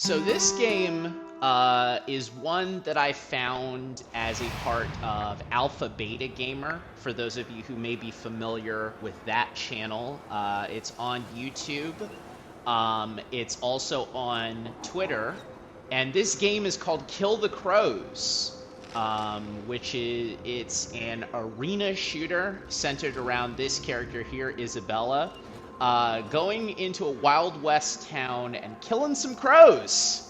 So this game is one that I found as a part of Alpha Beta Gamer. For those of you who may be familiar with that channel, it's on YouTube. It's also on Twitter. And this game is called Kill the Crows, which it's an arena shooter centered around this character here, Isabella. Going into a Wild West town and killing some crows.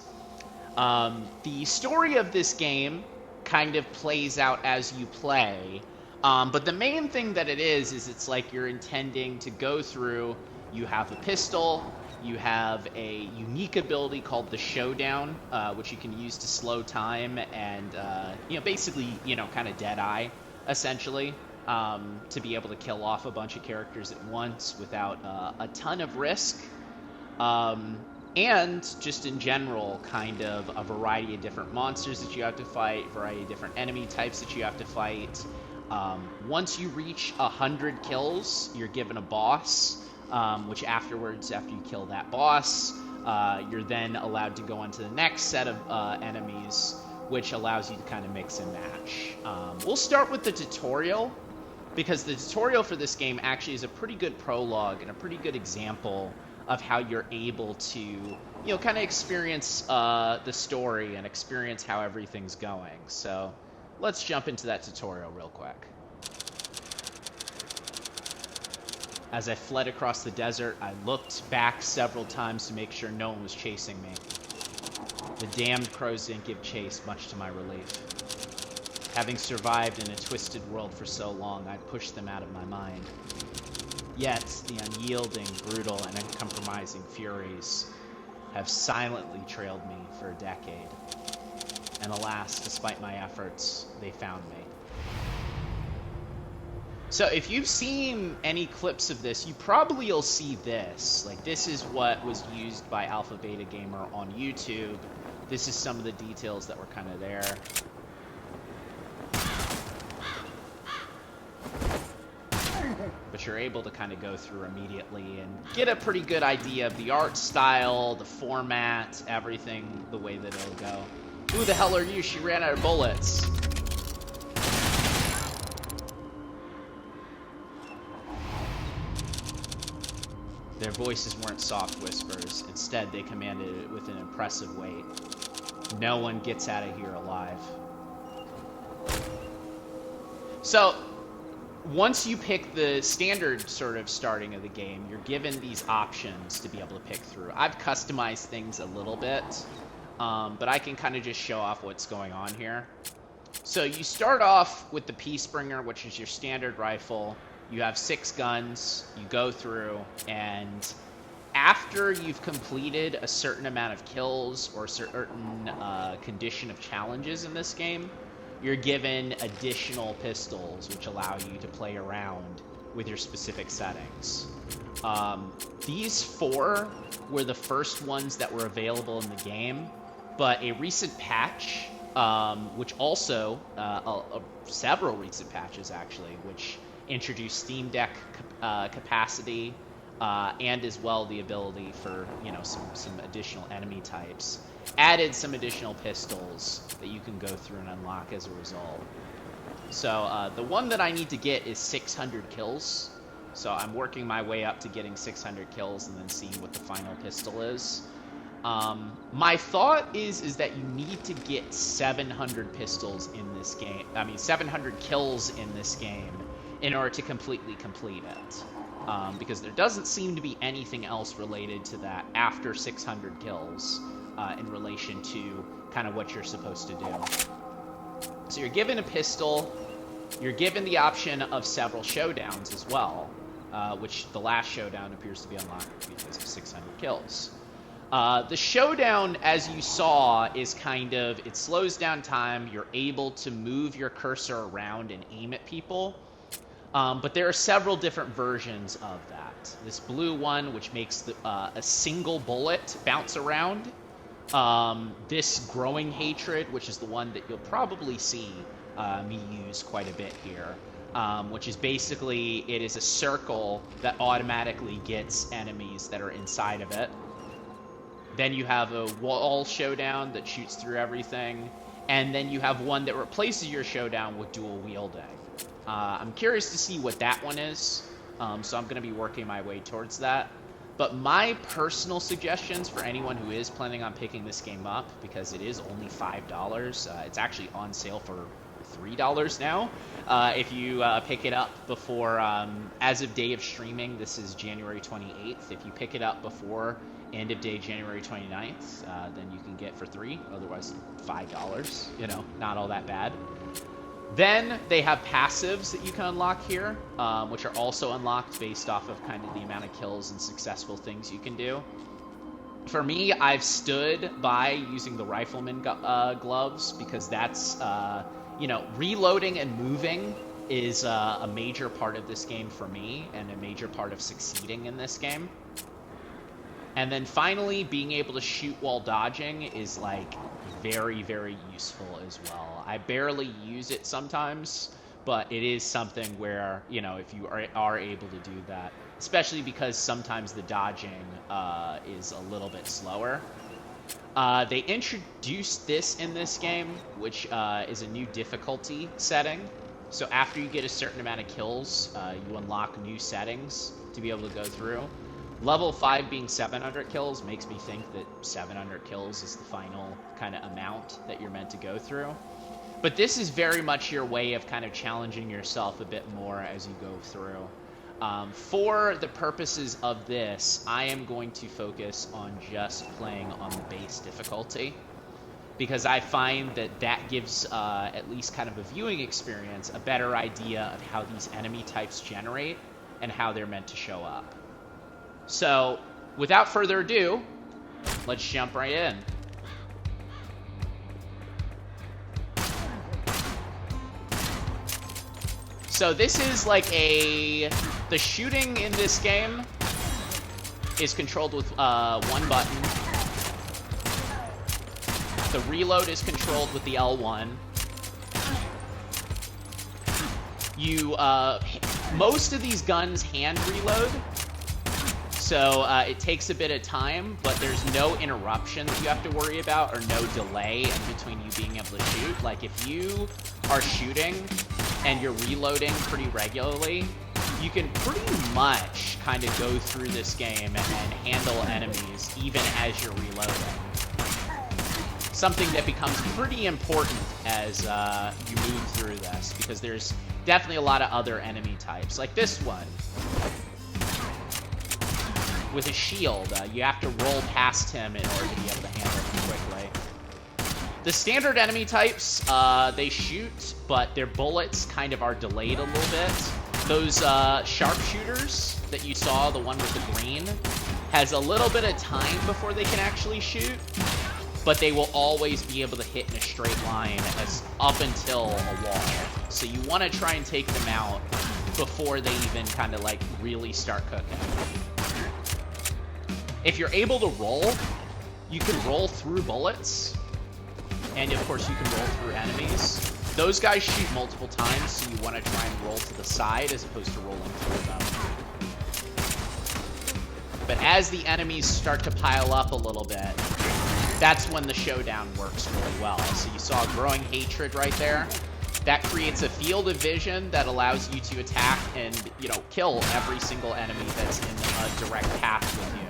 The story of this game kind of plays out as you play, but the main thing that it is it's like you're intending to go through. You have a pistol, you have a unique ability called the Showdown, which you can use to slow time and, basically, kind of Deadeye, essentially. To be able to kill off a bunch of characters at once without a ton of risk. And just in general, kind of a variety of different monsters that you have to fight, a variety of different enemy types that you have to fight. Once you reach 100 kills, you're given a boss, which afterwards, after you kill that boss, you're then allowed to go on to the next set of enemies, which allows you to kind of mix and match. We'll start with the tutorial, because the tutorial for this game actually is a pretty good prologue and a pretty good example of how you're able to, kind of experience the story and experience how everything's going. So let's jump into that tutorial real quick. As I fled across the desert, I looked back several times to make sure no one was chasing me. The damned crows didn't give chase, much to my relief. Having survived in a twisted world for so long, I'd pushed them out of my mind. Yet, the unyielding, brutal, and uncompromising Furies have silently trailed me for a decade. And alas, despite my efforts, they found me. So if you've seen any clips of this, you probably will see this. Like, this is what was used by Alpha Beta Gamer on YouTube. This is some of the details that were kind of there. But you're able to kind of go through immediately and get a pretty good idea of the art style, the format, everything the way that it'll go. Who the hell are you? She ran out of bullets. Their voices weren't soft whispers. Instead, they commanded it with an impressive weight. No one gets out of here alive. So, once you pick the standard sort of starting of the game, you're given these options to be able to pick through. I've customized things a little bit, but I can kind of just show off what's going on here. So you start off with the Peacebringer, which is your standard rifle. You have 6 guns. You go through, and after you've completed a certain amount of kills or a certain condition of challenges in this game, you're given additional pistols, which allow you to play around with your specific settings. These 4 were the first ones that were available in the game, but a recent patch, which also, several recent patches actually, which introduced Steam Deck capacity, and as well the ability for, some additional enemy types, added some additional pistols that you can go through and unlock as a result. So the one that I need to get is 600 kills. So I'm working my way up to getting 600 kills and then seeing what the final pistol is. My thought is that you need to get 700 pistols in this game. 700 kills in this game in order to completely complete it. Because there doesn't seem to be anything else related to that after 600 kills. In relation to kind of what you're supposed to do. So you're given a pistol, you're given the option of several showdowns as well, which the last showdown appears to be unlocked because of 600 kills. The showdown, as you saw, is kind of, it slows down time, you're able to move your cursor around and aim at people, but there are several different versions of that. This blue one, which makes a single bullet bounce around. This growing hatred, which is the one that you'll probably see me use quite a bit here, which is basically, it is a circle that automatically gets enemies that are inside of it. Then you have a wall showdown that shoots through everything. And then you have one that replaces your showdown with dual wielding. I'm curious to see what that one is. So I'm going to be working my way towards that. But my personal suggestions for anyone who is planning on picking this game up, because it is only $5, it's actually on sale for $3 now. If you pick it up before, as of day of streaming, this is January 28th. If you pick it up before end of day January 29th, then you can get for $3. Otherwise, $5. You know, not all that bad. Then they have passives that you can unlock here, which are also unlocked based off of kind of the amount of kills and successful things you can do. For me, I've stood by using the rifleman gloves because that's, you know, reloading and moving is a major part of this game for me and a major part of succeeding in this game. And then finally, being able to shoot while dodging is like very, very useful as well. I barely use it sometimes, but it is something where, you know, if you are able to do that, especially because sometimes the dodging is a little bit slower. They introduced this in this game, which is a new difficulty setting. So after you get a certain amount of kills, you unlock new settings to be able to go through. Level 5 being 700 kills makes me think that 700 kills is the final kind of amount that you're meant to go through. But this is very much your way of kind of challenging yourself a bit more as you go through. For the purposes of this, I am going to focus on just playing on the base difficulty, because I find that that gives at least kind of a viewing experience a better idea of how these enemy types generate and how they're meant to show up. So, without further ado, let's jump right in. So this is like the shooting in this game is controlled with one button. The reload is controlled with the L1. Most of these guns hand reload. So it takes a bit of time, but there's no interruption that you have to worry about or no delay in between you being able to shoot. Like if you are shooting and you're reloading pretty regularly, you can pretty much kind of go through this game and handle enemies even as you're reloading. Something that becomes pretty important as you move through this, because there's definitely a lot of other enemy types. Like this one. With a shield, you have to roll past him in order to be able to handle him quickly. The standard enemy types, they shoot, but their bullets kind of are delayed a little bit. Those sharpshooters that you saw, the one with the green, has a little bit of time before they can actually shoot, but they will always be able to hit in a straight line as up until a wall. So you want to try and take them out before they even kind of like really start cooking. If you're able to roll, you can roll through bullets, and of course you can roll through enemies. Those guys shoot multiple times, so you want to try and roll to the side as opposed to rolling through them. But as the enemies start to pile up a little bit, that's when the showdown works really well. So you saw growing hatred right there. That creates a field of vision that allows you to attack and, you know, kill every single enemy that's in a direct path with you.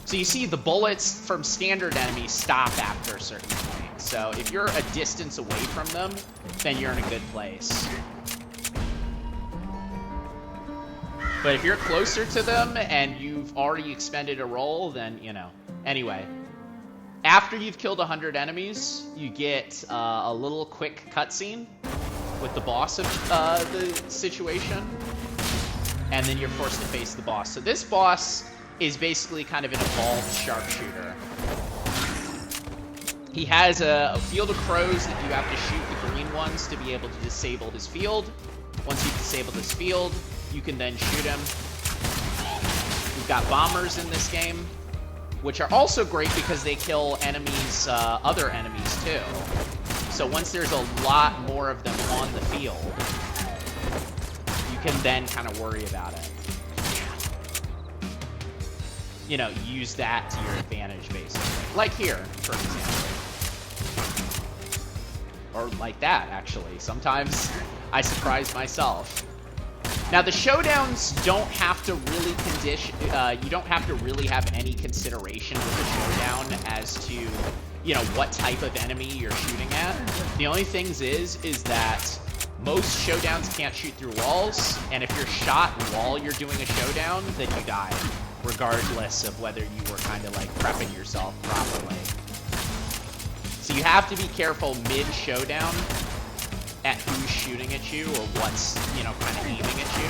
So you see the bullets from standard enemies stop after a certain point. So if you're a distance away from them, then you're in a good place. But if you're closer to them and you've already expended a roll, then, you know. Anyway. After you've killed 100 enemies, you get a little quick cutscene with the boss of the situation, and then you're forced to face the boss. So this boss is basically kind of an evolved sharpshooter. He has a field of crows that you have to shoot the green ones to be able to disable his field. Once you've disabled his field, you can then shoot him. We've got bombers in this game, which are also great because they kill enemies, other enemies too. So once there's a lot more of them on the field, you can then kind of worry about it. you know, use that to your advantage, basically. Like here, for example. Or like that, actually. Sometimes I surprise myself. Now, the showdowns don't have to really you don't have to really have any consideration with the showdown as to, you know, what type of enemy you're shooting at. The only things is that most showdowns can't shoot through walls, and if you're shot while you're doing a showdown, then you die, regardless of whether you were kind of like prepping yourself properly. So you have to be careful mid-showdown at who's shooting at you or what's, you know, kind of aiming at you.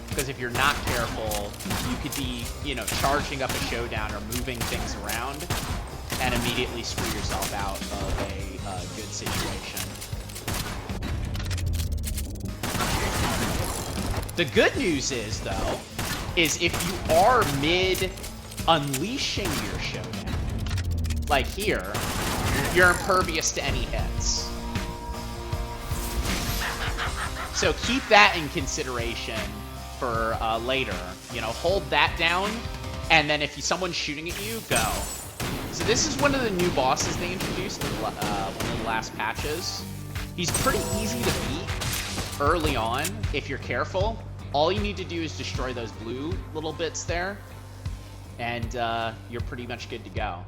Because if you're not careful, you could be, you know, charging up a showdown or moving things around and immediately screw yourself out of a good situation. The good news is, though, is if you are mid-unleashing your showdown, like here, you're impervious to any hits. So keep that in consideration for later. You know, hold that down, and then if someone's shooting at you, go. So this is one of the new bosses they introduced in one of the last patches. He's pretty easy to beat early on if you're careful. All you need to do is destroy those blue little bits there, and you're pretty much good to go.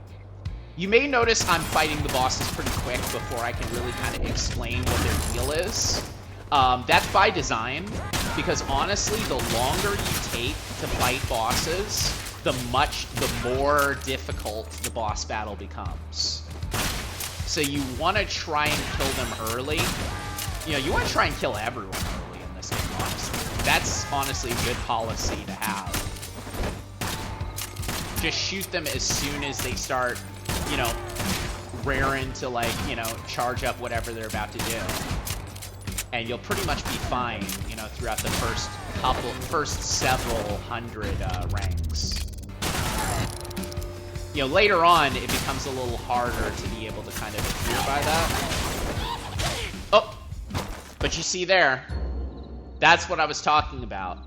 You may notice I'm fighting the bosses pretty quick before I can really kind of explain what their deal is. That's by design, because honestly, the longer you take to fight bosses, the more difficult the boss battle becomes. So you want to try and kill them early. You know, you want to try and kill everyone early in this game, honestly. That's honestly a good policy to have. Just shoot them as soon as they start, you know, raring to, like, you know, charge up whatever they're about to do. And you'll pretty much be fine, you know, throughout the first several hundred ranks. You know, later on, it becomes a little harder to be able to kind of adhere by that. Oh! But you see there, that's what I was talking about.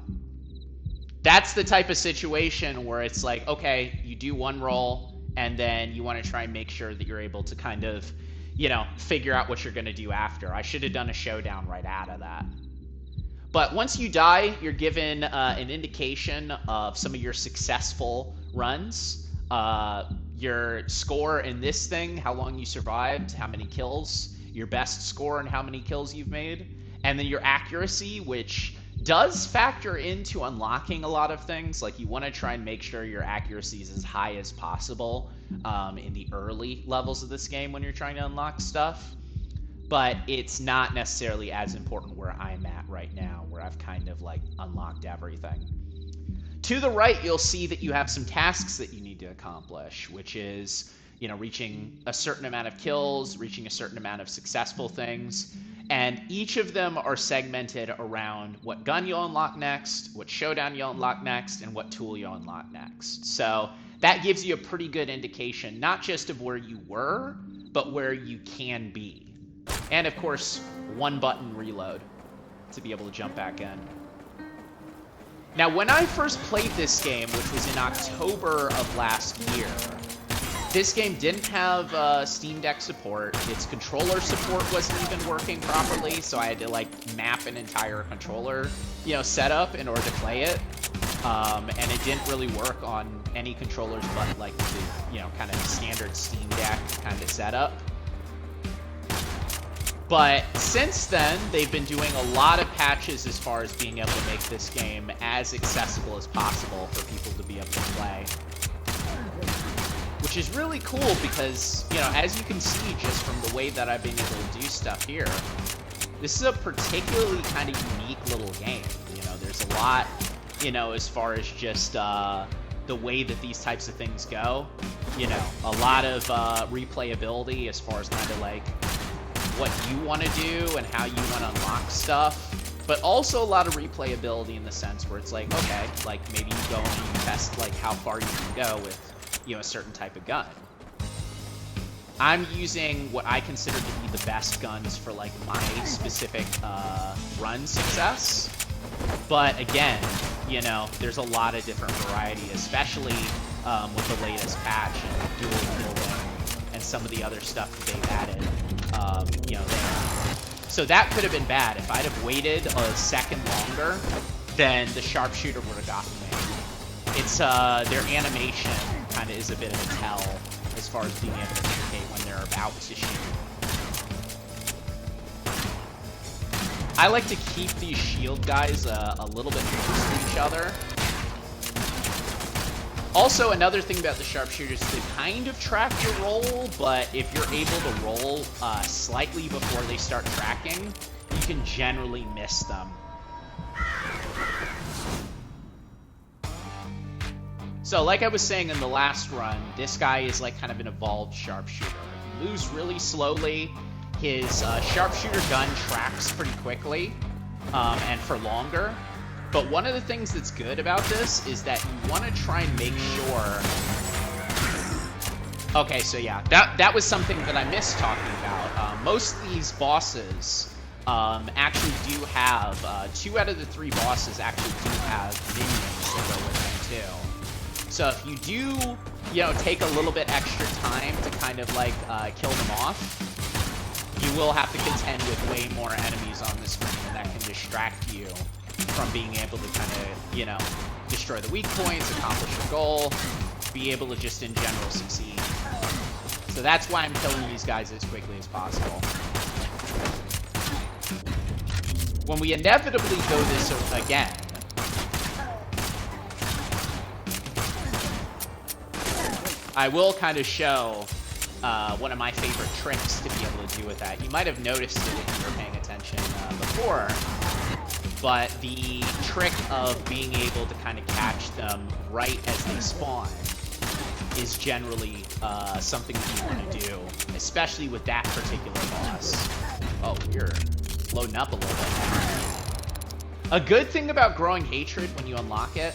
That's the type of situation where it's like, okay, you do one roll, and then you want to try and make sure that you're able to kind of, you know, figure out what you're going to do after. I should have done a showdown right out of that. But once you die, you're given an indication of some of your successful runs. Your score in this thing, how long you survived, how many kills, your best score and how many kills you've made, and then your accuracy, which does factor into unlocking a lot of things. Like, you want to try and make sure your accuracy is as high as possible in the early levels of this game when you're trying to unlock stuff. But it's not necessarily as important where I'm at right now, where I've kind of like unlocked everything. To the right, you'll see that you have some tasks that you need to accomplish, which is, you know, reaching a certain amount of kills, reaching a certain amount of successful things. And each of them are segmented around what gun you'll unlock next, what showdown you'll unlock next, and what tool you'll unlock next. So that gives you a pretty good indication, not just of where you were, but where you can be. And of course, one button reload to be able to jump back in. Now, when I first played this game, which was in October of last year, this game didn't have Steam Deck support. Its controller support wasn't even working properly, so I had to like map an entire controller, you know, setup in order to play it. And it didn't really work on any controllers but like the, you know, kind of standard Steam Deck kind of setup. But since then, they've been doing a lot of patches as far as being able to make this game as accessible as possible for people to be able to play. Which is really cool because, you know, as you can see just from the way that I've been able to do stuff here, this is a particularly kind of unique little game. You know, there's a lot, you know, as far as just the way that these types of things go. You know, a lot of replayability as far as kind of like what you want to do and how you want to unlock stuff, but also a lot of replayability in the sense where it's like, okay, like maybe you go and you test like how far you can go with, you know, a certain type of gun. I'm using what I consider to be the best guns for like my specific run success, but again, You know, there's a lot of different variety, especially with the latest patch and dual wielding and some of the other stuff that they've added. You know, so that could have been bad. If I'd have waited a second longer, then the sharpshooter would have gotten me. It's their animation kind of is a bit of a tell as far as being able to indicate when they're about to shoot. I like to keep these shield guys a little bit close to each other. Also, another thing about the sharpshooters, they kind of track your roll, but if you're able to roll slightly before they start tracking, you can generally miss them. So, like I was saying in the last run, this guy is like kind of an evolved sharpshooter. He moves really slowly. His sharpshooter gun tracks pretty quickly and for longer. But one of the things that's good about this is that you want to try and make sure... Okay, so yeah, that was something that I missed talking about. Most of these bosses actually do have... 2 out of the 3 bosses actually do have minions that go with them too. So if you do, you know, take a little bit extra time to kind of like kill them off, you will have to contend with way more enemies on the screen, and that can distract you from being able to kind of, you know, destroy the weak points, accomplish your goal, be able to just in general succeed. So that's why I'm killing these guys as quickly as possible. When we inevitably go this again, I will kind of show one of my favorite tricks to be able to do with that. You might have noticed it if you were paying attention before, but the trick of being able to kind of catch them right as they spawn is generally something that you want to do, especially with that particular boss. Oh, you're loading up a little bit. A good thing about Growing Hatred when you unlock it,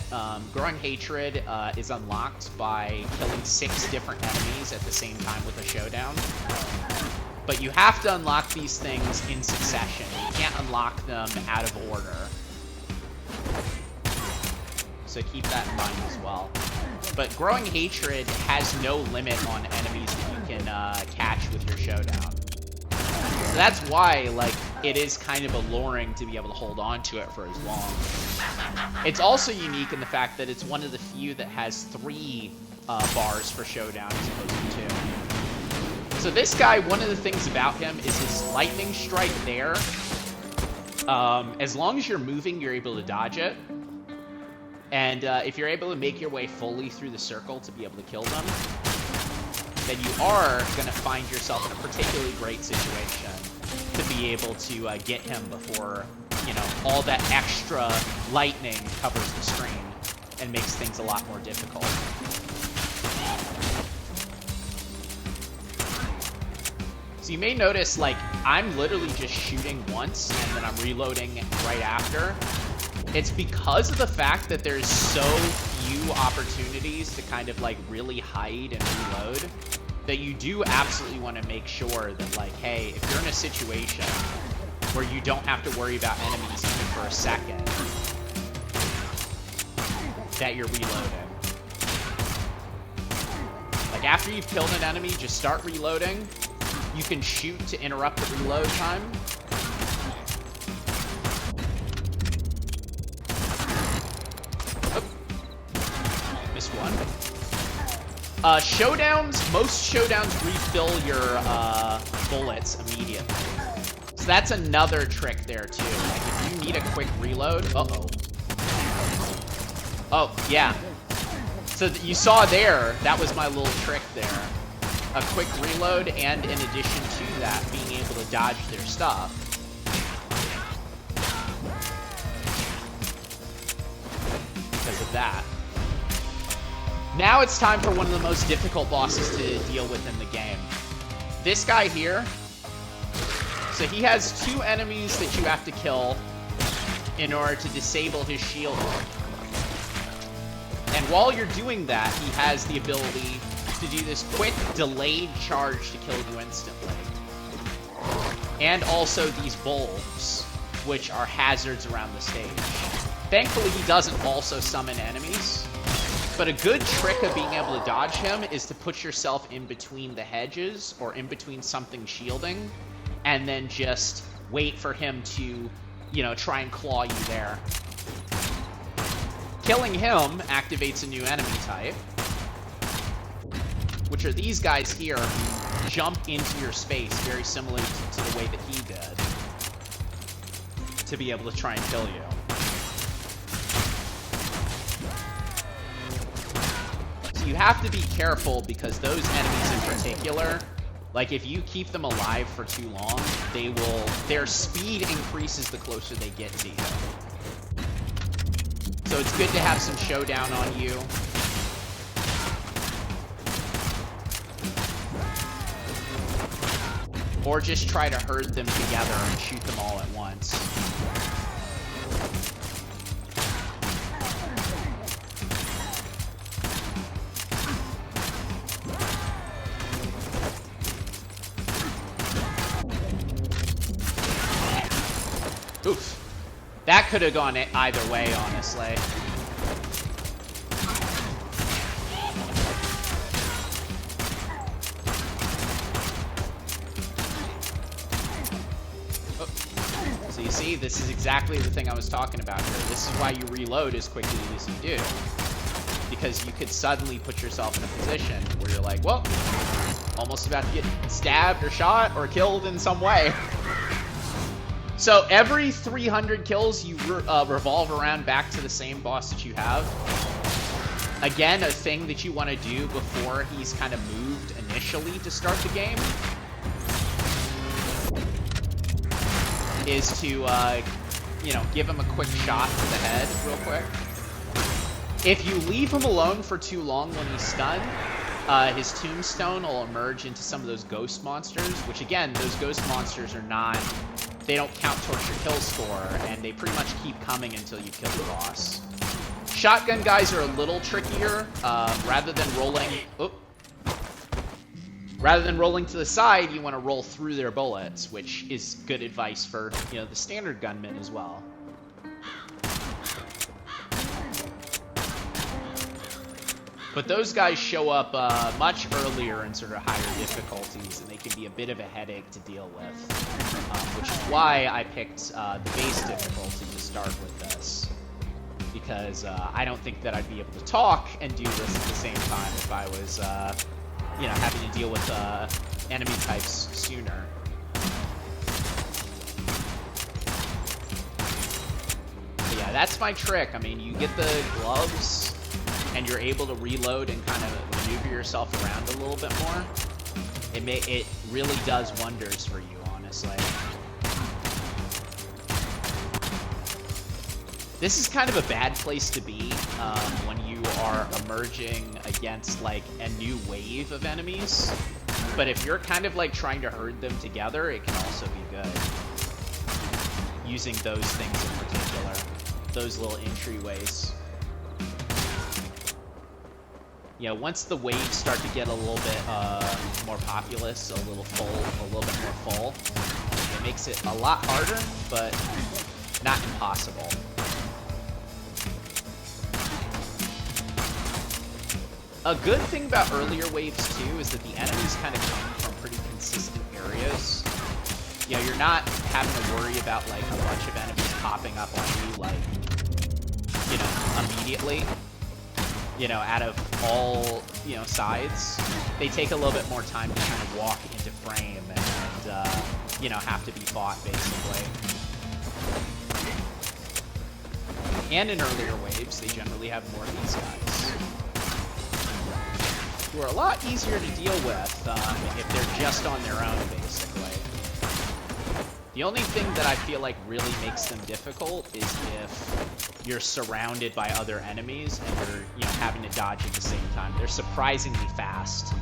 Growing Hatred is unlocked by killing 6 different enemies at the same time with a showdown. But you have to unlock these things in succession. You can't unlock them out of order. So keep that in mind as well. But Growing Hatred has no limit on enemies that you can catch with your showdown. So that's why, like, it is kind of alluring to be able to hold on to it for as long. It's also unique in the fact that it's one of the few that has 3 bars for showdown as opposed to 2. So this guy, one of the things about him is his lightning strike there. As long as you're moving, you're able to dodge it. And if you're able to make your way fully through the circle to be able to kill them, then you are going to find yourself in a particularly great situation to be able to get him before, you know, all that extra lightning covers the screen and makes things a lot more difficult. So you may notice, like, I'm literally just shooting once and then I'm reloading right after. It's because of the fact that there's so few opportunities to kind of like really hide and reload that you do absolutely want to make sure that, like, hey, if you're in a situation where you don't have to worry about enemies even for a second, that you're reloading. Like, after you've killed an enemy, just start reloading. You can shoot to interrupt the reload time. Missed one. Showdowns, most showdowns refill your bullets immediately. So that's another trick there too. Like, if you need a quick reload, oh, yeah. So you saw there, that was my little trick there. A quick reload, and in addition to that, being able to dodge their stuff. Because of that. Now it's time for one of the most difficult bosses to deal with in the game. This guy here. So he has 2 enemies that you have to kill in order to disable his shield. And while you're doing that, he has the ability to do this quick delayed charge to kill you instantly. And also these bulbs, which are hazards around the stage. Thankfully, he doesn't also summon enemies. But a good trick of being able to dodge him is to put yourself in between the hedges or in between something shielding, and then just wait for him to, you know, try and claw you there. Killing him activates a new enemy type, which are these guys here who jump into your space, very similar to the way that he did, to be able to try and kill you. So you have to be careful because those enemies in particular, like if you keep them alive for too long, their speed increases the closer they get to you. So it's good to have some showdown on you. Or just try to herd them together and shoot them all at once. Oof. That could have gone either way, honestly. Oh. So you see, this is exactly the thing I was talking about here. This is why you reload as quickly as you do. Because you could suddenly put yourself in a position where you're like, well, almost about to get stabbed or shot or killed in some way. So every 300 kills, you revolve around back to the same boss that you have. Again, a thing that you want to do before he's kind of moved initially to start the game is to, you know, give him a quick shot to the head real quick. If you leave him alone for too long when he's stunned, his tombstone will emerge into some of those ghost monsters, which again, those ghost monsters are not... They don't count towards your kill score, and they pretty much keep coming until you kill the boss. Shotgun guys are a little trickier. Rather than rolling to the side, you want to roll through their bullets, which is good advice for, you know, the standard gunman as well. But those guys show up much earlier in sort of higher difficulties, and they can be a bit of a headache to deal with. Which is why I picked the base difficulty to start with this. Because I don't think that I'd be able to talk and do this at the same time if I was, you know, having to deal with enemy types sooner. But yeah, that's my trick. I mean, you get the gloves, and you're able to reload and kind of maneuver yourself around a little bit more. It really does wonders for you, honestly. This is kind of a bad place to be when you are emerging against like a new wave of enemies. But if you're kind of like trying to herd them together, it can also be good. Using those things in particular, those little entryways. Yeah, once the waves start to get a little bit more populous, a little bit more full, it makes it a lot harder, but not impossible. A good thing about earlier waves too is that the enemies kind of come from pretty consistent areas. You know, you're not having to worry about like a bunch of enemies popping up on you like, you know, immediately. You know, out of all, you know, sides. They take a little bit more time to kind of walk into frame and you know, have to be fought, basically. And in earlier waves, they generally have more of these guys, who are a lot easier to deal with if they're just on their own, basically. The only thing that I feel like really makes them difficult is if you're surrounded by other enemies and you're, you know, having to dodge at the same time. They're surprisingly fast.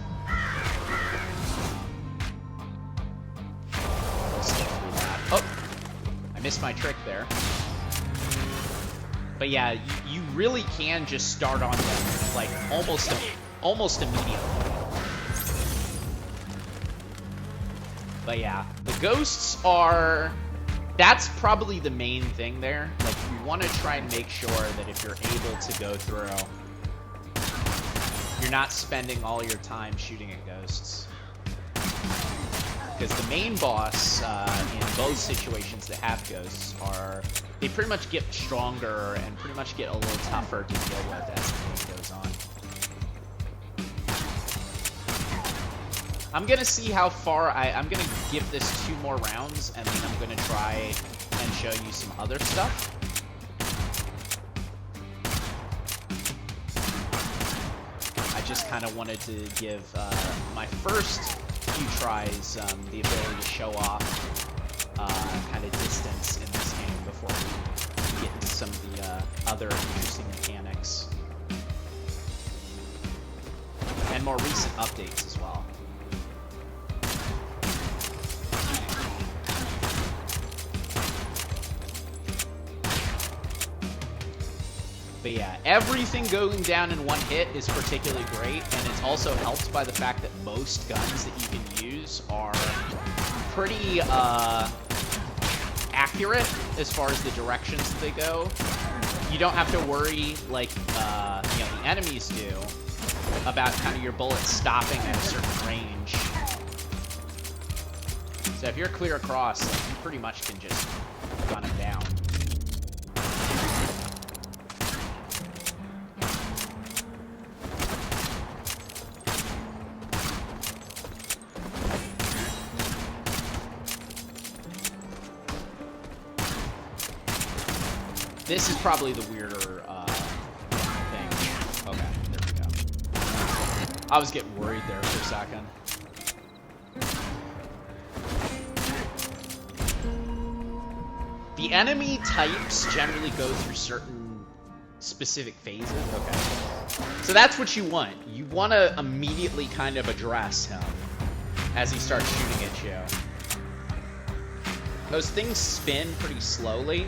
Oh, I missed my trick there. But yeah, you really can just start on them like almost immediately. But yeah, the ghosts are... that's probably the main thing there. Like, you want to try and make sure that if you're able to go through, you're not spending all your time shooting at ghosts. Because the main boss in both situations that have ghosts they pretty much get stronger and pretty much get a little tougher to deal with as the game goes on. I'm gonna see how far I'm gonna give this 2 more rounds, and then I'm gonna try and show you some other stuff. I just kind of wanted to give my first few tries the ability to show off kind of distance in this game before we get into some of the other interesting mechanics. And more recent updates as well. But yeah, everything going down in one hit is particularly great, and it's also helped by the fact that most guns that you can use are pretty accurate as far as the directions that they go. You don't have to worry, like you know, the enemies do, about kind of your bullets stopping at a certain range. So if you're clear across, like, you pretty much can just gun them down. This is probably the weirder thing. Okay, there we go. I was getting worried there for a second. The enemy types generally go through certain specific phases. Okay. So that's what you want. You want to immediately kind of address him as he starts shooting at you. Those things spin pretty slowly,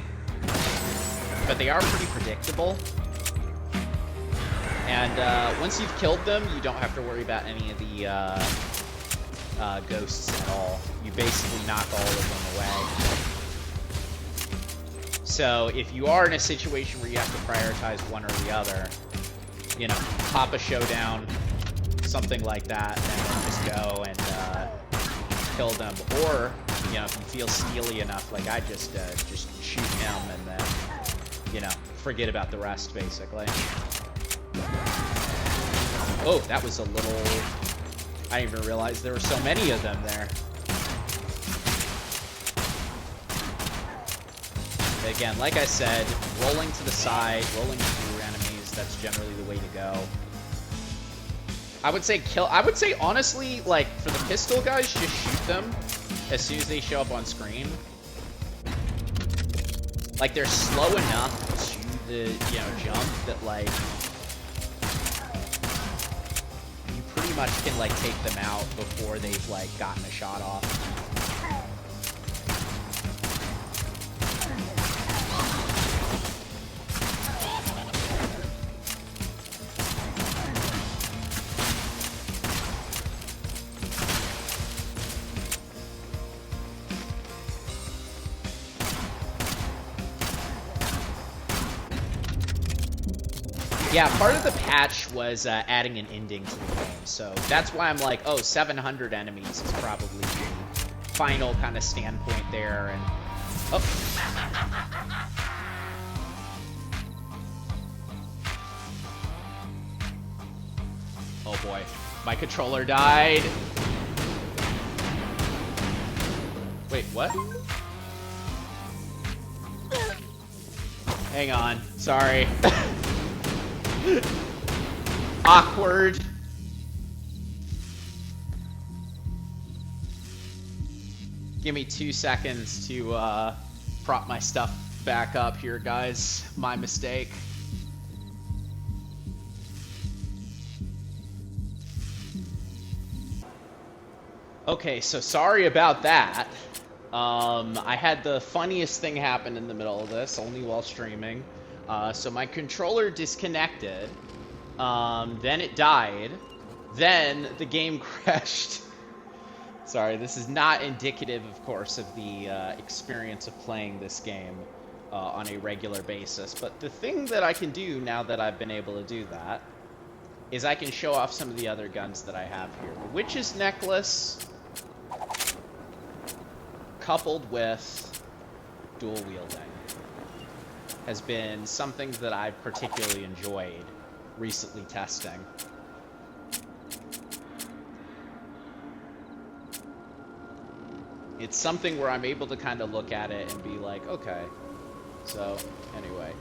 but they are pretty predictable. And once you've killed them, you don't have to worry about any of the ghosts at all. You basically knock all of them away. So if you are in a situation where you have to prioritize one or the other, you know, pop a showdown, something like that, and then just go and kill them. Or, you know, if you feel steely enough, like I just shoot him and then, you know, forget about the rest, basically. Oh, that was a little... I didn't even realize there were so many of them there. But again, like I said, rolling to the side, rolling through enemies, that's generally the way to go. I would say honestly, like, for the pistol guys, just shoot them as soon as they show up on screen. Like, they're slow enough to the, you know, jump that, like, you pretty much can, like, take them out before they've, like, gotten a shot off. Yeah, part of the patch was adding an ending to the game, so that's why I'm like, oh, 700 enemies is probably the final kind of standpoint there, and... Oh. Oh boy, my controller died. Wait, what? Hang on, sorry. Awkward. Give me 2 seconds to prop my stuff back up here, guys. My mistake. Okay, so sorry about that. I had the funniest thing happen in the middle of this, only while streaming. So my controller disconnected, then it died, then the game crashed. Sorry, this is not indicative, of course, of the experience of playing this game on a regular basis. But the thing that I can do now that I've been able to do that is I can show off some of the other guns that I have here. The Witch's Necklace, coupled with dual wielding, has been something that I've particularly enjoyed recently testing. It's something where I'm able to kind of look at it and be like, okay, so anyway.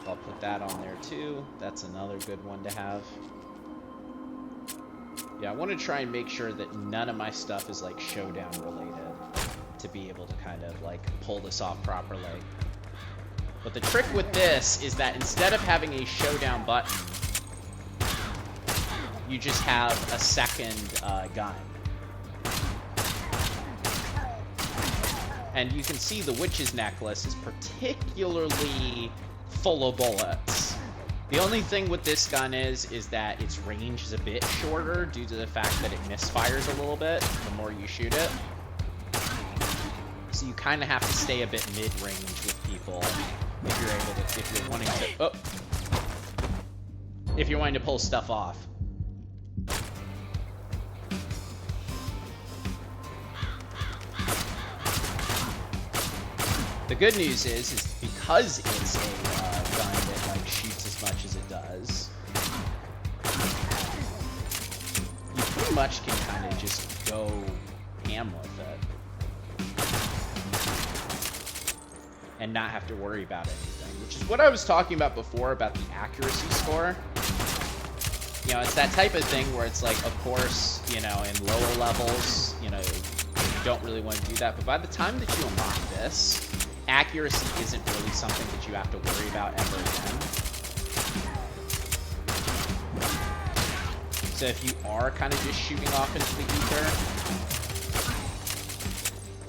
I'll put that on there too. That's another good one to have. Yeah, I want to try and make sure that none of my stuff is like showdown related to be able to kind of like pull this off properly. But the trick with this is that instead of having a showdown button, you just have a second gun. And you can see the Witch's Necklace is particularly full of bullets. The only thing with this gun is that its range is a bit shorter due to the fact that it misfires a little bit the more you shoot it. So you kind of have to stay a bit mid-range with people if you're able to, if you're wanting to pull stuff off. The good news is because it's a gun that like shoots as much as it does, you pretty much can kind of just go ham with it and not have to worry about anything, which is what I was talking about before about the accuracy score. You know, it's that type of thing where it's like, of course, you know, in lower levels, you know, you don't really want to do that, but by the time that you unlock this, accuracy isn't really something that you have to worry about ever again. So if you are kind of just shooting off into the ether,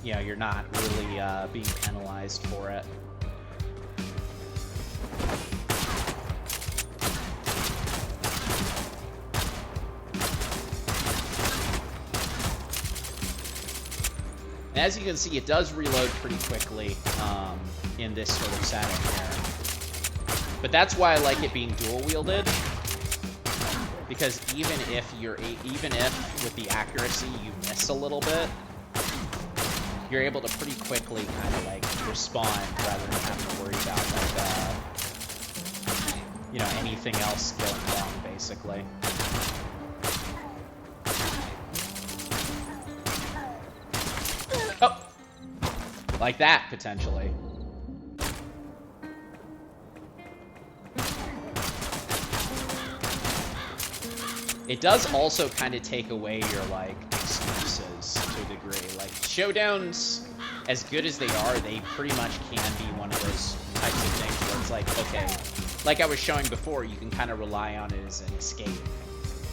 you know, you're not really being penalized for it. And as you can see, it does reload pretty quickly in this sort of setting here. But that's why I like it being dual wielded, because even if with the accuracy you miss a little bit, you're able to pretty quickly kind of like respond rather than having to worry about like you know, anything else going wrong basically. Oh, like that potentially. It does also kind of take away your like excuses to a degree. Like showdowns, as good as they are, they pretty much can be one of those types of things where it's like, okay, like I was showing before, you can kind of rely on it as an escape.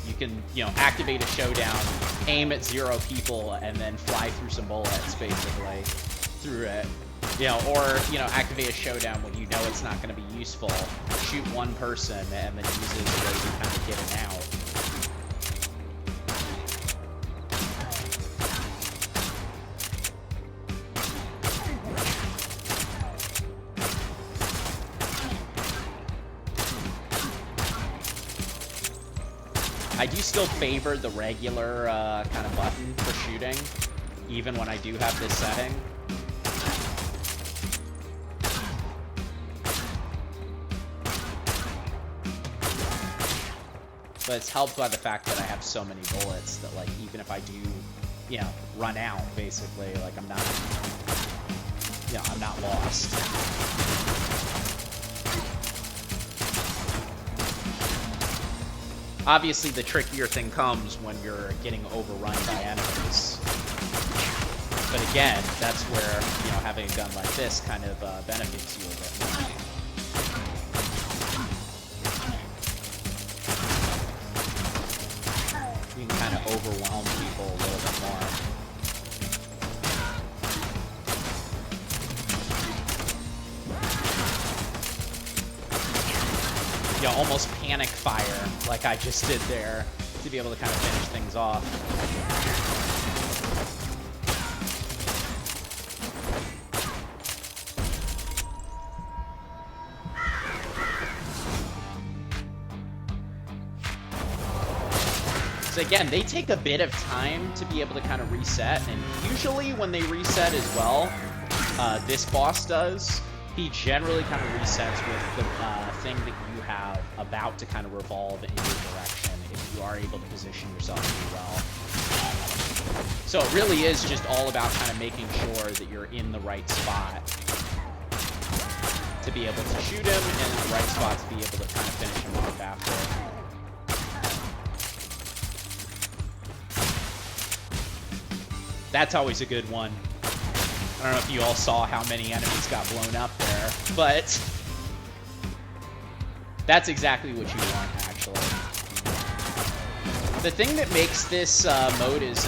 You can, you know, activate a showdown, aim at 0 people, and then fly through some bullets, basically, through it. You know, or, you know, activate a showdown when you know it's not going to be useful, shoot one person, and then use it as a way to kind of get it out. I do still favor the regular kind of button for shooting, even when I do have this setting. But it's helped by the fact that I have so many bullets that, like, even if I do, you know, run out, basically, like, I'm not, you know, I'm not lost. Obviously, the trickier thing comes when you're getting overrun by enemies. But again, that's where, you know, having a gun like this kind of benefits you a bit more. You can kind of overwhelm people a little bit more. You know, almost panic fire, like I just did there, to be able to kind of finish things off. So again, they take a bit of time to be able to kind of reset, and usually when they reset as well, this boss does, he generally kind of resets with the thing that you have about to kind of revolve in your direction if you are able to position yourself really well. So it really is just all about kind of making sure that you're in the right spot to be able to shoot him, and in the right spot to be able to kind of finish him off after. That's always a good one. I don't know if you all saw how many enemies got blown up there, but that's exactly what you want, actually. The thing that makes this mode as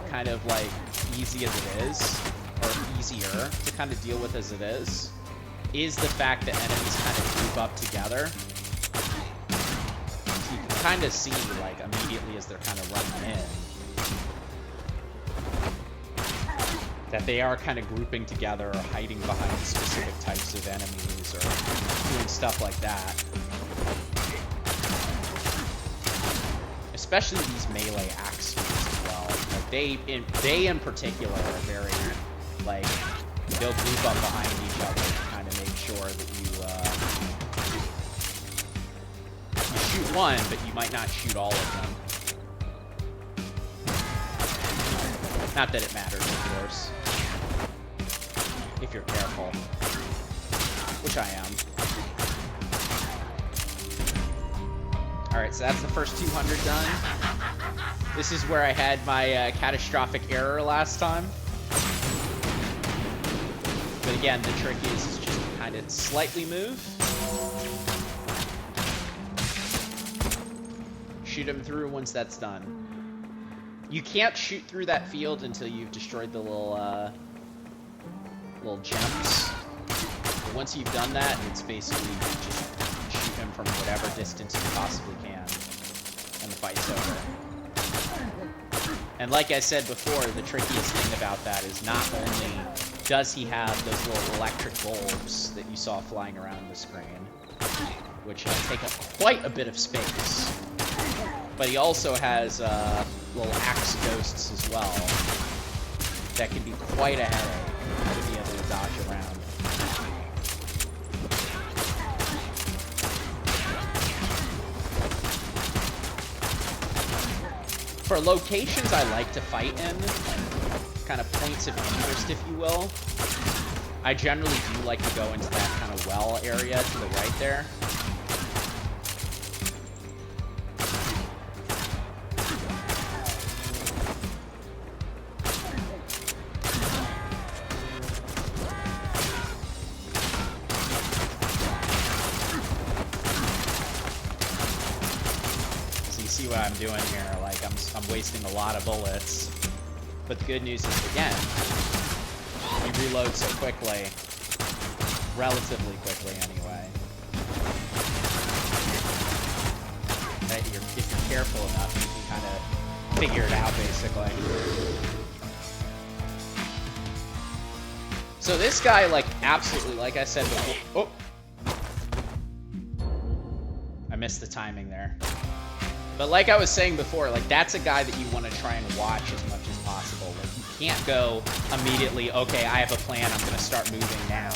kind of like easy as it is, or easier to kind of deal with as it is the fact that enemies kind of group up together. So you can kind of see, like, immediately as they're kind of running in, that they are kind of grouping together or hiding behind specific types of enemies or doing stuff like that. Especially these melee axe dudes as well. Like they in particular are very, like, they'll group up behind each other to kind of make sure that you shoot one, but you might not shoot all of them. Not that it matters, of course. If you're careful. Which I am. Alright, so that's the first 200 done. This is where I had my catastrophic error last time. But again, the trick is just to kind of slightly move. Shoot him through once that's done. You can't shoot through that field until you've destroyed the little gems. But once you've done that, it's basically just shoot him from whatever distance you possibly can, and the fight's over. And like I said before, the trickiest thing about that is not only does he have those little electric bulbs that you saw flying around the screen, which take up quite a bit of space, but he also has little axe ghosts as well that can be quite a headache to be able to dodge around. For locations I like to fight in, kind of points of interest, if you will, I generally do like to go into that kind of well area to the right there. What I'm doing here, like I'm wasting a lot of bullets, but the good news is, again, you reload so quickly, relatively quickly anyway, that if you're careful enough, you can kind of figure it out, basically. So this guy, like, absolutely, like I said before, oh, I missed the timing there. But like I was saying before, like, that's a guy that you want to try and watch as much as possible. Like, you can't go immediately, okay, I have a plan, I'm going to start moving now.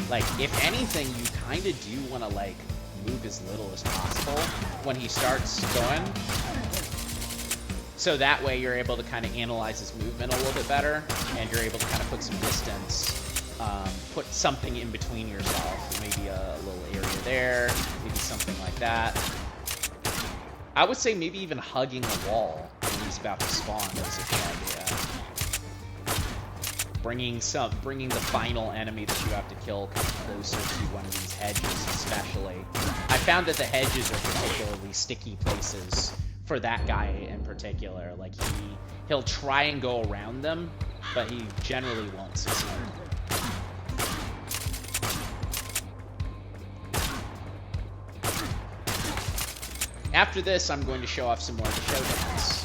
Like, if anything, you kind of do want to, like, move as little as possible when he starts going. So that way you're able to kind of analyze his movement a little bit better, and you're able to kind of put some distance, put something in between yourself. Maybe a little area there, maybe something like that. I would say maybe even hugging the wall when he's about to spawn is a good idea. Bringing the final enemy that you have to kill kind of closer to one of these hedges, especially. I found that the hedges are particularly sticky places for that guy in particular. Like, he'll try and go around them, but he generally won't succeed. After this, I'm going to show off some more of the showdowns.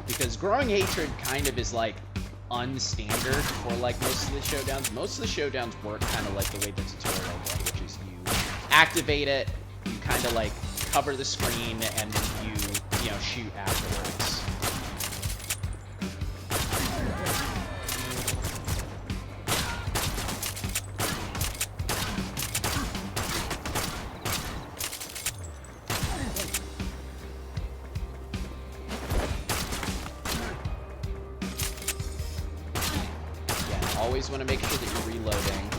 Because Growing Hatred kind of is like unstandard for like most of the showdowns. Most of the showdowns work kind of like the way the tutorial did, which is you activate it, you kind of like cover the screen, and then you know, shoot afterwards. Always want to make sure that you're reloading.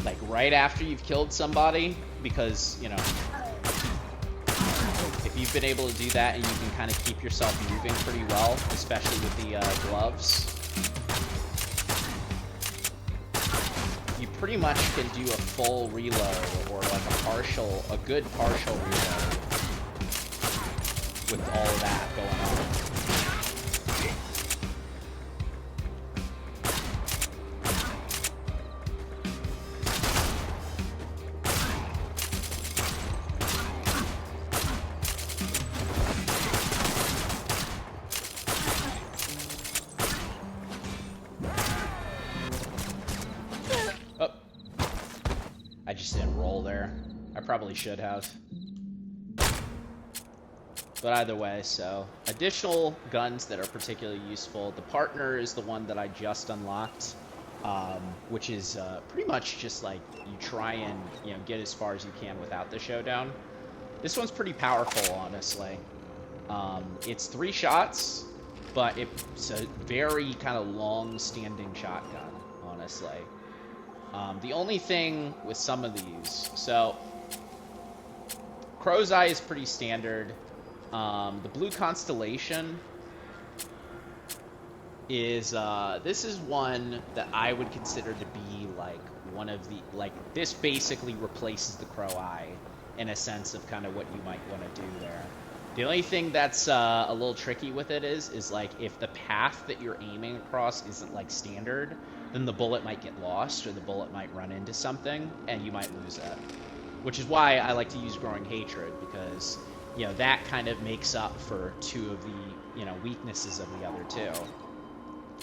Like right after you've killed somebody, because, you know, if you've been able to do that and you can kind of keep yourself moving pretty well, especially with the gloves, you pretty much can do a full reload or like a good partial reload with all of that going on. I just didn't roll there. I probably should have. But either way, so additional guns that are particularly useful. The partner is the one that I just unlocked, which is pretty much just like you try and, you know, get as far as you can without the showdown. This one's pretty powerful, honestly. It's 3 shots, but it's a very kind of long-standing shotgun, honestly. The only thing with some of these, so Crow's Eye is pretty standard. The Blue Constellation is, this is one that I would consider to be like one of the, like, this basically replaces the Crow Eye in a sense of kind of what you might want to do there. The only thing that's a little tricky with it is like if the path that you're aiming across isn't like standard, then the bullet might get lost or the bullet might run into something and you might lose it. Which is why I like to use Growing Hatred, because, you know, that kind of makes up for 2 of the, you know, weaknesses of the other 2.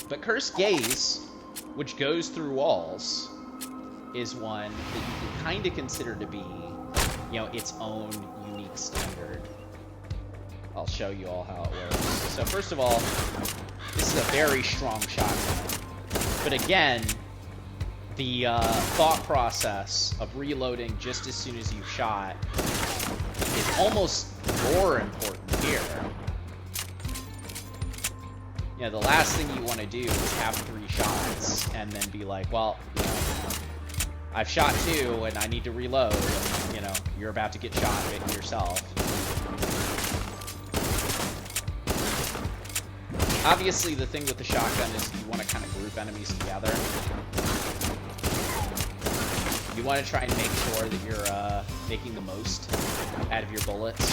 But Cursed Gaze, which goes through walls, is one that you can kind of consider to be, you know, its own unique standard. I'll show you all how it works. So first of all, this is a very strong shotgun. But again, the thought process of reloading just as soon as you've shot is almost more important here. You know, the last thing you want to do is have 3 shots and then be like, well, you know, I've shot 2 and I need to reload. And, you know, you're about to get shot yourself. Obviously, the thing with the shotgun is you want to kind of group enemies together. You want to try and make sure that you're making the most out of your bullets.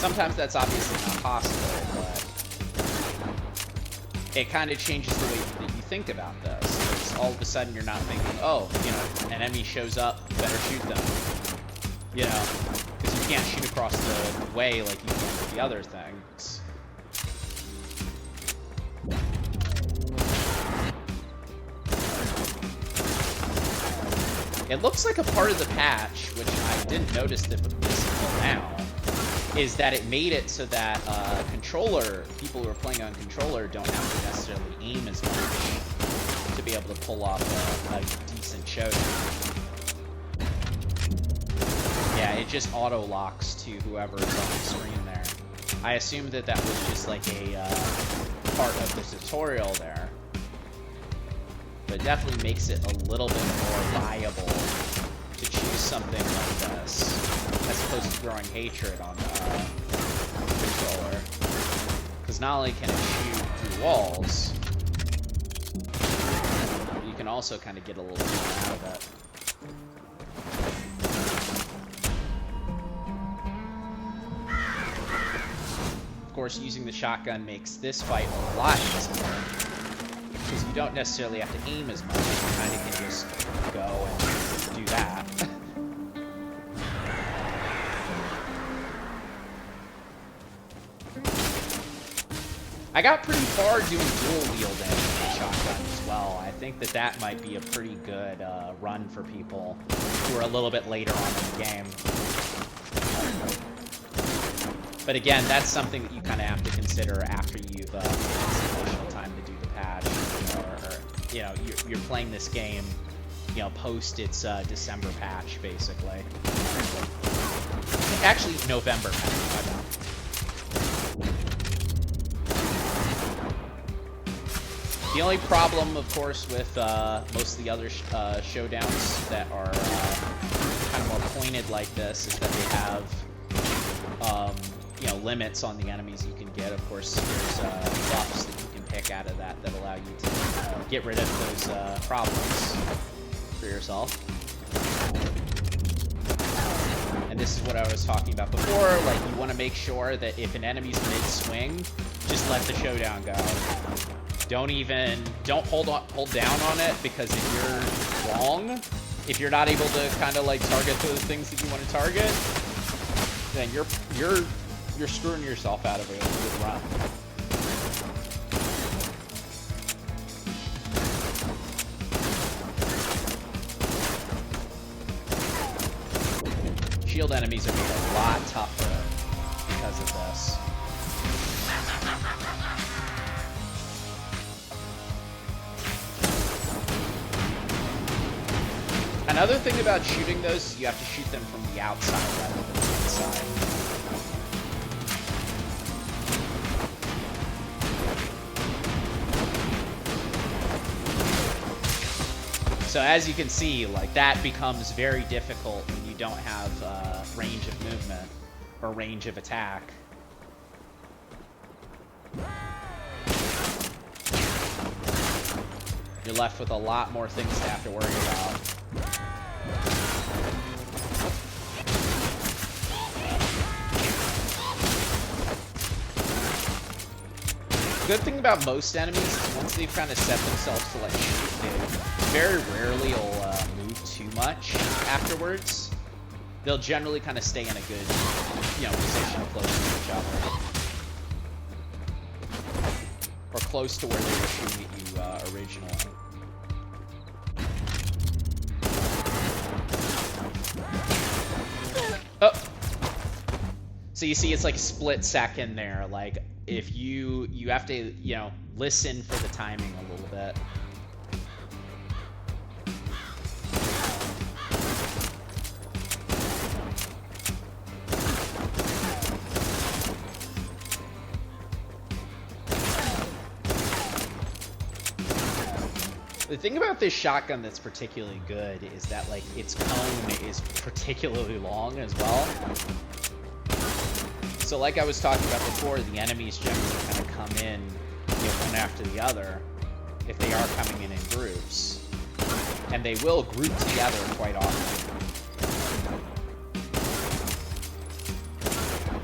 Sometimes that's obviously not possible, but it kind of changes the way that you think about this. Because all of a sudden you're not thinking, oh, you know, an enemy shows up, better shoot them. You know, because you can't shoot across the way like you can with the other things. It looks like a part of the patch, which I didn't notice this until now, is that it made it so that people who are playing on controller don't have to necessarily aim as much to be able to pull off a decent showdown. Yeah, it just auto-locks to whoever is on the screen there. I assumed that that was just like a part of the tutorial there. But it definitely makes it a little bit more viable to choose something like this, as opposed to Growing Hatred on the controller. Because not only can it shoot through walls, but you can also kind of get a little bit out of it. course, using the shotgun makes this fight a lot easier. Because you don't necessarily have to aim as much. You kind of can just go and do that. I got pretty far doing dual wielding with the shotgun as well. I think that that might be a pretty good run for people who are a little bit later on in the game. But again, that's something that you kind of have to consider after you've had some additional time to do the patch, or you know, you're playing this game, you know, post its December patch, basically. Actually, November patch. The only problem, of course, with most of the other showdowns that are kind of more pointed like this is that they have, you know, limits on the enemies you can get. Of course, there's buffs that you can pick out of that allow you to get rid of those problems for yourself. And this is what I was talking about before. Like, you want to make sure that if an enemy's mid-swing, just let the showdown go. Don't hold down on it, because if you're wrong, if you're not able to kind of like target the things that you want to target, then you're screwing yourself out of a good run. Shield enemies are made a lot tougher because of this. Another thing about shooting those is you have to shoot them from the outside rather than the inside. So as you can see, like, that becomes very difficult when you don't have range of movement or range of attack. You're left with a lot more things to have to worry about. Good thing about most enemies is once they've kind of set themselves to like shoot, they very rarely will move too much afterwards. They'll generally kind of stay in a good, you know, position close to each other. Or close to where they were shooting at you originally. Oh! So you see it's like a split second there, like, if you have to, you know, listen for the timing a little bit. The thing about this shotgun that's particularly good is that, like, its cone is particularly long as well. So like I was talking about before, the enemies generally kind of come in, you know, one after the other if they are coming in groups. And they will group together quite often.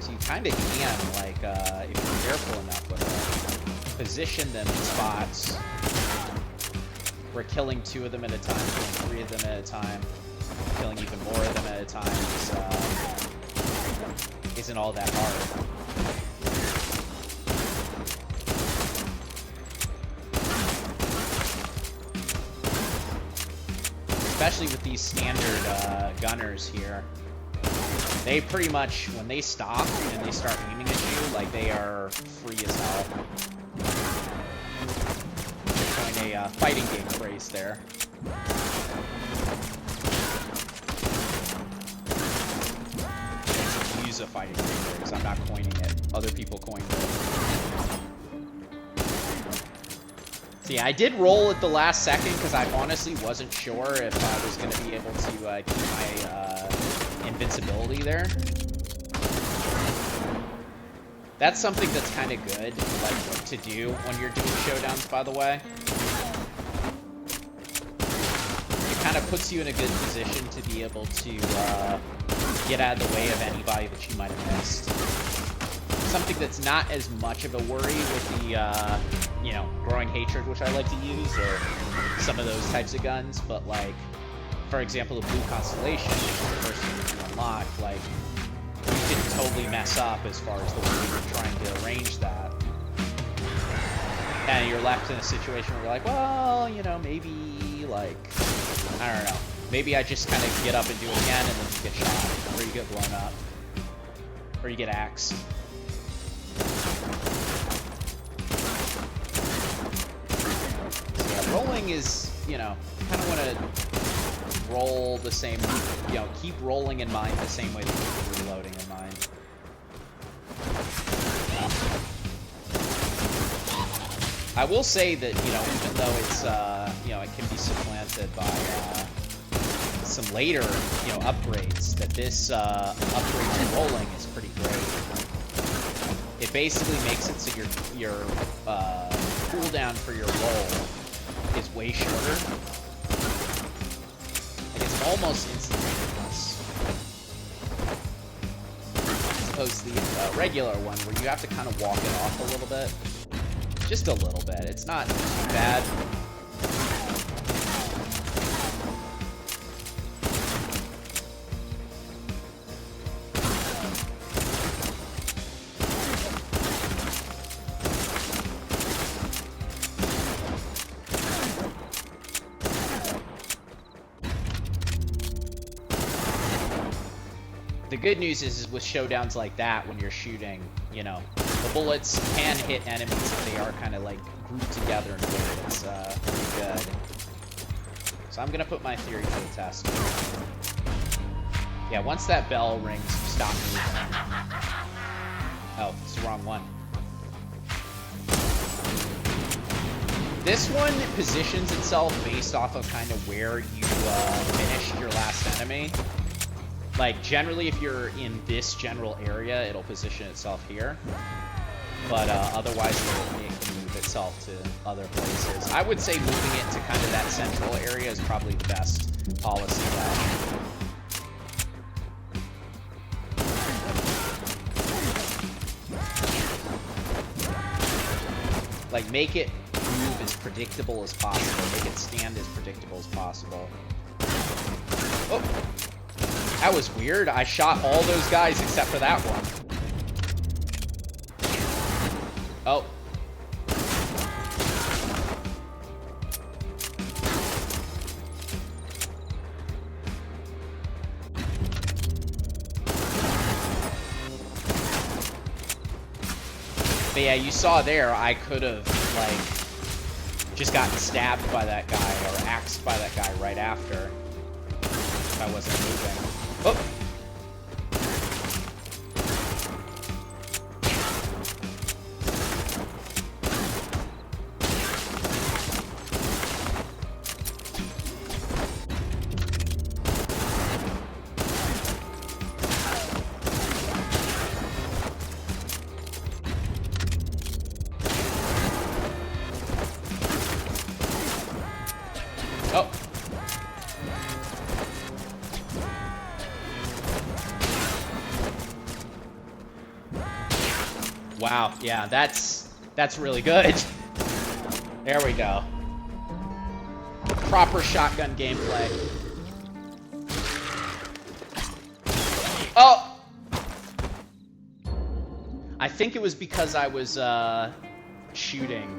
So you kind of can, like, if you're careful enough with it, position them in spots. We're killing 2 of them at a time, killing 3 of them at a time, killing even more of them at a time. Isn't all that hard. Especially with these standard gunners here. They pretty much, when they stop and they start aiming at you, like, they are free as hell. Showing a fighting game phrase there. Use a fighting game phrase. I'm not coining it. Other people coined it. So yeah, I did roll at the last second because I honestly wasn't sure if I was going to be able to keep my invincibility there. That's something that's kind of good, like, to do when you're doing showdowns, by the way. It kind of puts you in a good position to be able to get out of the way of anybody that you might have missed. something that's not as much of a worry with the, you know, growing hatred, which I like to use, or some of those types of guns. But like, for example, the Blue Constellation, which is the first thing you unlock, like, you can totally mess up as far as the way you're trying to arrange that. And you're left in a situation where you're like, well, you know, maybe, like, I don't know. Maybe I just kind of get up and do it again, and then you get shot, or you get blown up, or you get axed. So yeah, rolling is, you know, you kind of want to roll the same, you know, keep rolling in mind the same way that you keep reloading in mind. I will say that, you know, even though it's, you know, it can be supplanted by some later, you know, upgrades, that this upgrade to rolling is pretty great. It basically makes it so your cooldown for your roll is way shorter. Like, it's almost instantaneous. As opposed to the regular one, where you have to kind of walk it off a little bit. Just a little bit. It's not too bad. The good news is with showdowns like that, when you're shooting, you know, the bullets can hit enemies if they are kind of like grouped together in a way that's pretty good. So I'm gonna put my theory to the test. Yeah, once that bell rings, you stop moving. Oh, it's the wrong one. This one positions itself based off of kind of where you finished your last enemy. Like, generally, if you're in this general area, it'll position itself here. But otherwise, it can move itself to other places. I would say moving it to kind of that central area is probably the best policy route. Like, make it move as predictable as possible. Make it stand as predictable as possible. Oh! That was weird. I shot all those guys except for that one. Oh. But yeah, you saw there, I could have, like, just gotten stabbed by that guy or axed by that guy right after if I wasn't moving. Oh! Oh! Wow, yeah, that's really good. There we go. Proper shotgun gameplay. Oh! I think it was because I was shooting.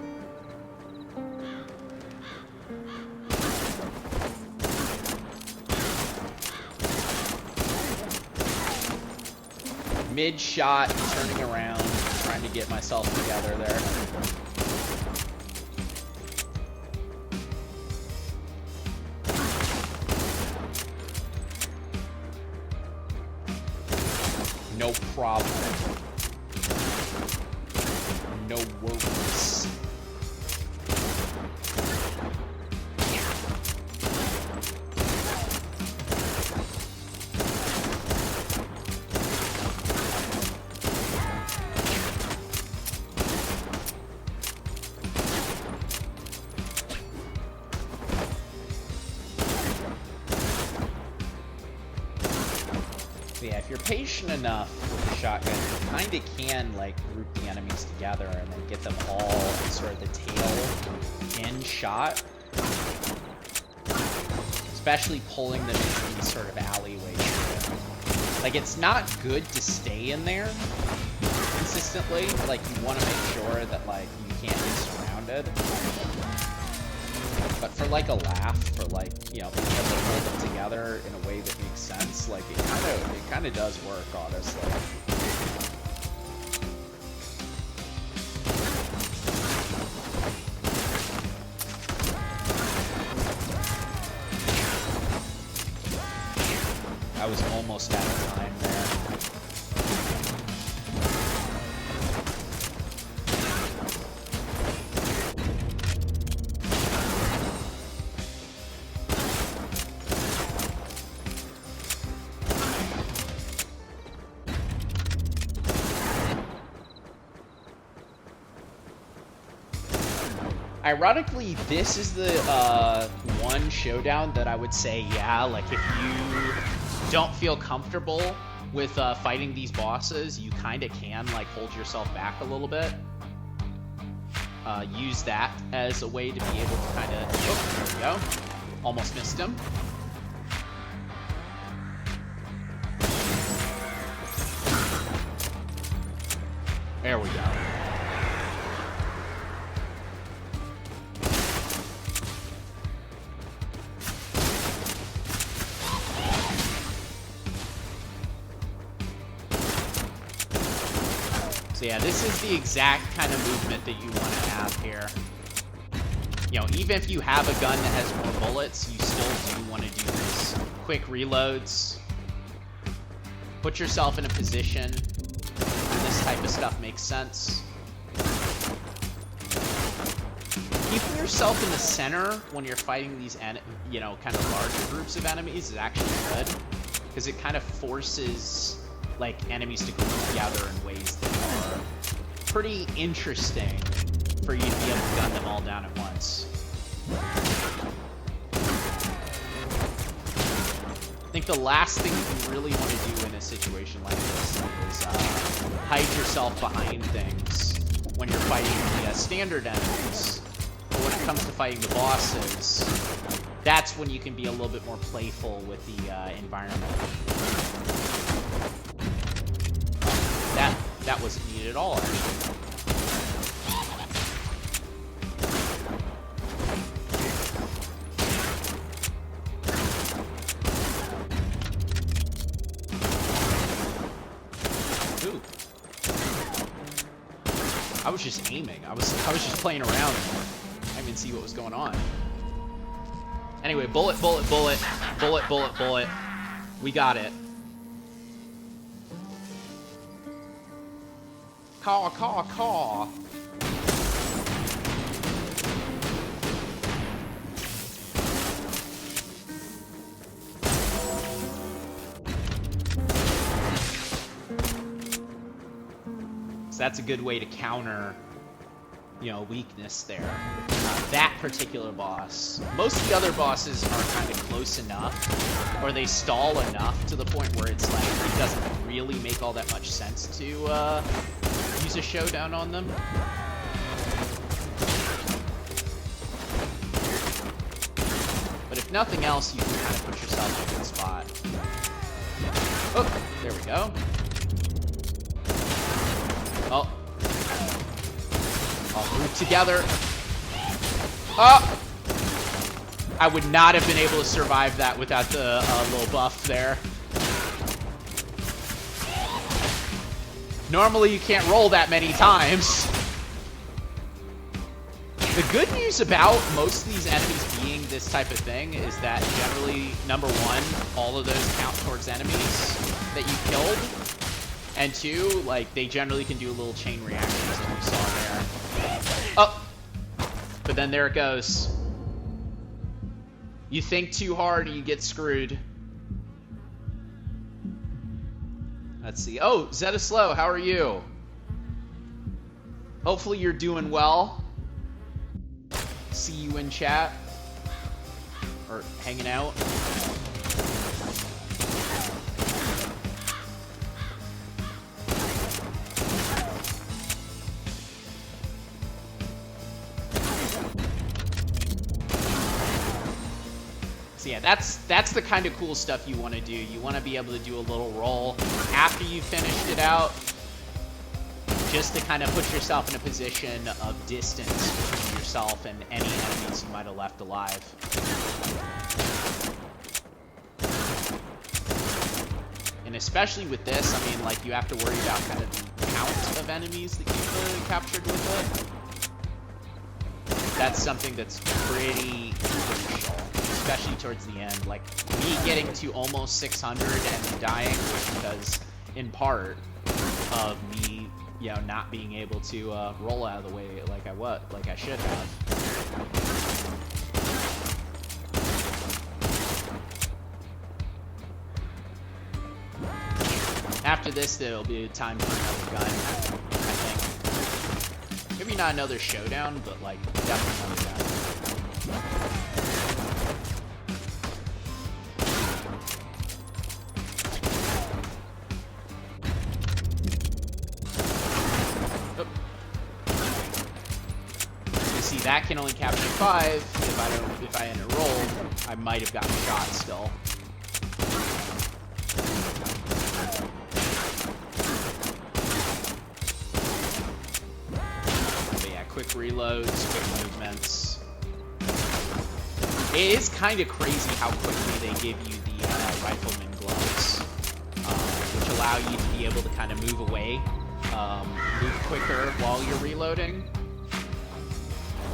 Mid-shot, turning around, trying to get myself together there. No problem. No worries. Yeah, if you're patient enough with the shotgun, you kind of can, like, group the enemies together and then get them all in sort of the tail end shot. Especially pulling them into these sort of alleyways. Like, it's not good to stay in there consistently. Like, you want to make sure that, like, you can't be surrounded. But for, like, a laugh, for, like, you know, being able to hold them together in a way that makes sense, like, it kind of does work, honestly. I was almost out of time there. Ironically, this is the one showdown that I would say, yeah, like if you don't feel comfortable with fighting these bosses, you kind of can like hold yourself back a little bit. Use that as a way to be able to kind of... Oh, there we go. Almost missed him. There we go. So yeah, this is the exact kind of movement that you want to have here. You know, even if you have a gun that has more bullets, you still do want to do these quick reloads. Put yourself in a position where this type of stuff makes sense. Keeping yourself in the center when you're fighting these, you know, kind of larger groups of enemies is actually good, because it kind of forces like enemies to group together in ways that are pretty interesting for you to be able to gun them all down at once. I think the last thing you really want to do in a situation like this is hide yourself behind things when you're fighting the standard enemies. But when it comes to fighting the bosses, that's when you can be a little bit more playful with the environment. That wasn't needed at all, actually. Ooh. I was just aiming. I was just playing around. I didn't even see what was going on. Anyway, bullet, bullet, bullet, bullet, bullet, bullet. We got it. Caw, caw, caw. So that's a good way to counter, you know, weakness there. That particular boss. Most of the other bosses are kind of close enough, or they stall enough to the point where it's like, it doesn't really make all that much sense to use a showdown on them. But if nothing else, you can kind of put yourself in a good spot. Oh, there we go. Oh. All grouped together. Oh! I would not have been able to survive that without the little buff there. Normally you can't roll that many times. The good news about most of these enemies being this type of thing is that generally, number one, all of those count towards enemies that you killed. And two, like, they generally can do little chain reactions like you saw there. Oh! But then there it goes. You think too hard and you get screwed. Let's see. Oh, Zetaslow, how are you? Hopefully you're doing well. See you in chat. Or hanging out. that's the kind of cool stuff you want to do. You want to be able to do a little roll after you've finished it out, just to kind of put yourself in a position of distance between yourself and any enemies you might have left alive. And especially with this, I mean, like, you have to worry about kind of the count of enemies that you've captured with it. That's something that's pretty crucial, especially towards the end. Like, me getting to almost 600 and dying was because, in part, of me, you know, not being able to roll out of the way like I should have. After this, there'll be time for another gun, I think. Maybe not another showdown, but, like, definitely another gun. You see, that can only capture 5. If I hadn't rolled, I might have gotten shot still. Quick reloads, quick movements. It is kind of crazy how quickly they give you the rifleman gloves, which allow you to be able to kind of move away, move quicker while you're reloading.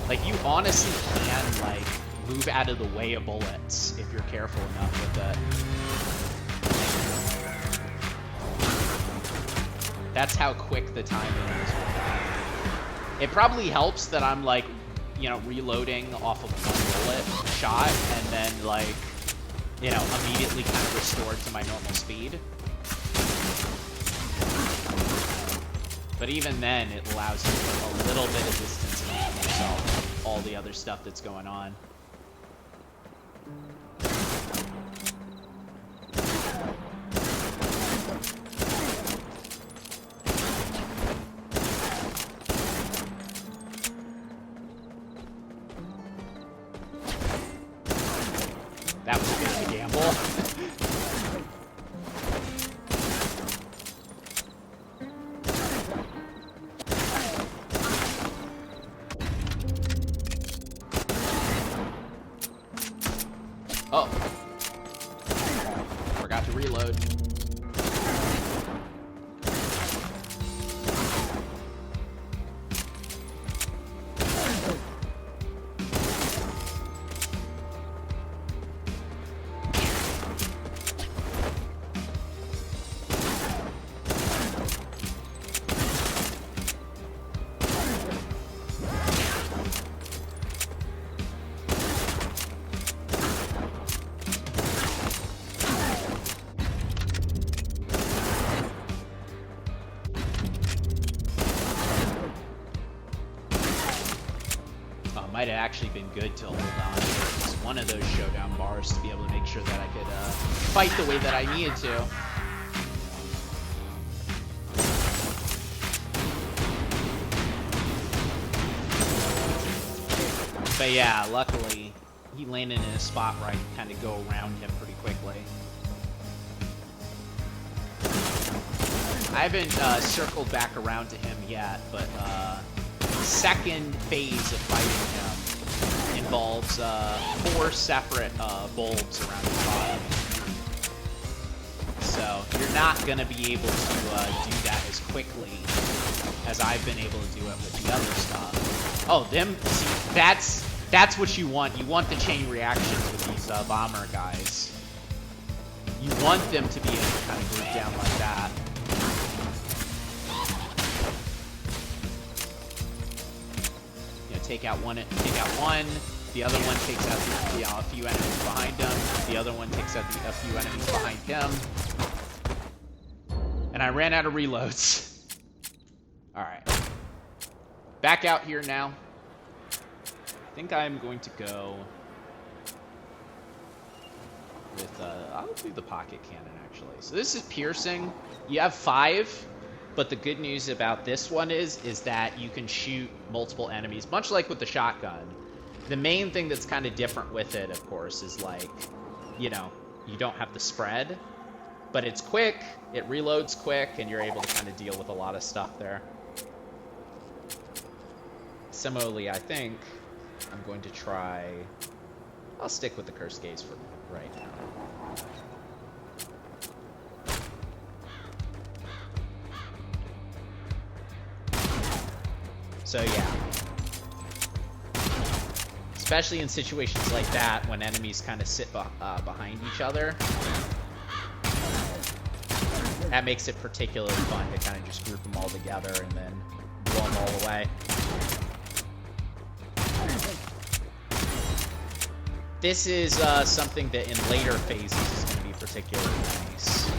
Like, you honestly can, like, move out of the way of bullets if you're careful enough with it. That's how quick the timing is with that. It probably helps that I'm, like, you know, reloading off of one bullet shot and then, like, you know, immediately kind of restored to my normal speed. But even then, it allows you a little bit of distance from yourself, all the other stuff that's going on. That was a bit of a gamble. Oh. Forgot to reload. Might have actually been good to hold on to one of those showdown bars to be able to make sure that I could fight the way that I needed to. But yeah, luckily, he landed in a spot where I could kind of go around him pretty quickly. I haven't circled back around to him yet, but second phase of fighting him involves 4 separate bulbs around his body. So you're not going to be able to do that as quickly as I've been able to do it with the other stuff. Oh, see, that's what you want. You want the chain reactions with these bomber guys. You want them to be able to kind of group down like that. Take out one, the other one takes out a few enemies behind him, the other one takes out a few enemies behind him. And I ran out of reloads. Alright. Back out here now. I think I'm going to go with, I'll do the pocket cannon actually. So this is piercing. You have 5. But the good news about this one is that you can shoot multiple enemies, much like with the shotgun. The main thing that's kind of different with it, of course, is like you know, you don't have the spread. But it's quick, it reloads quick, and you're able to kind of deal with a lot of stuff there. Similarly, I think I'm going to try... I'll stick with the Cursed Gaze for right now. So yeah. Especially in situations like that, when enemies kind of sit behind each other. That makes it particularly fun to kind of just group them all together and then blow them all away. This is something that in later phases is going to be particularly nice.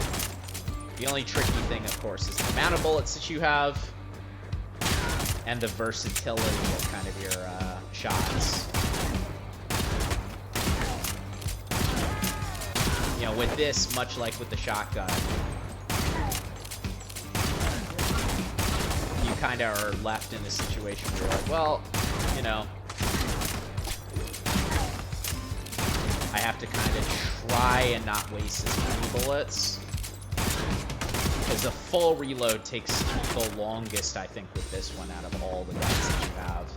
The only tricky thing, of course, is the amount of bullets that you have and the versatility of kind of your shots. You know, with this, much like with the shotgun, you kind of are left in a situation where you're like, well, you know, I have to kind of try and not waste as many bullets. Because a full reload takes the longest, I think, with this one out of all the guns that you have.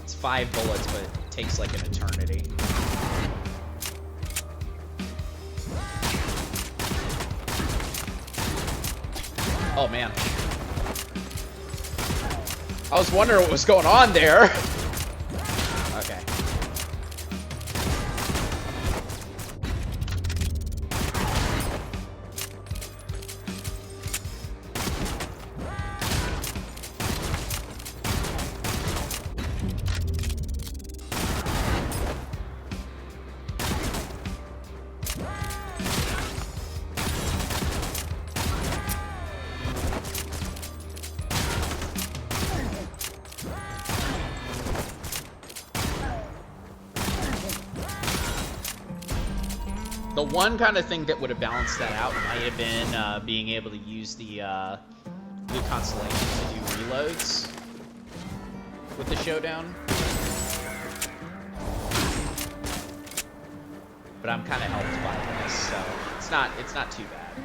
It's 5 bullets, but it takes like an eternity. Oh, man. I was wondering what was going on there. Okay. The one kind of thing that would have balanced that out might have been being able to use the Blue Constellation to do reloads with the showdown. But I'm kind of helped by this, so it's not too bad.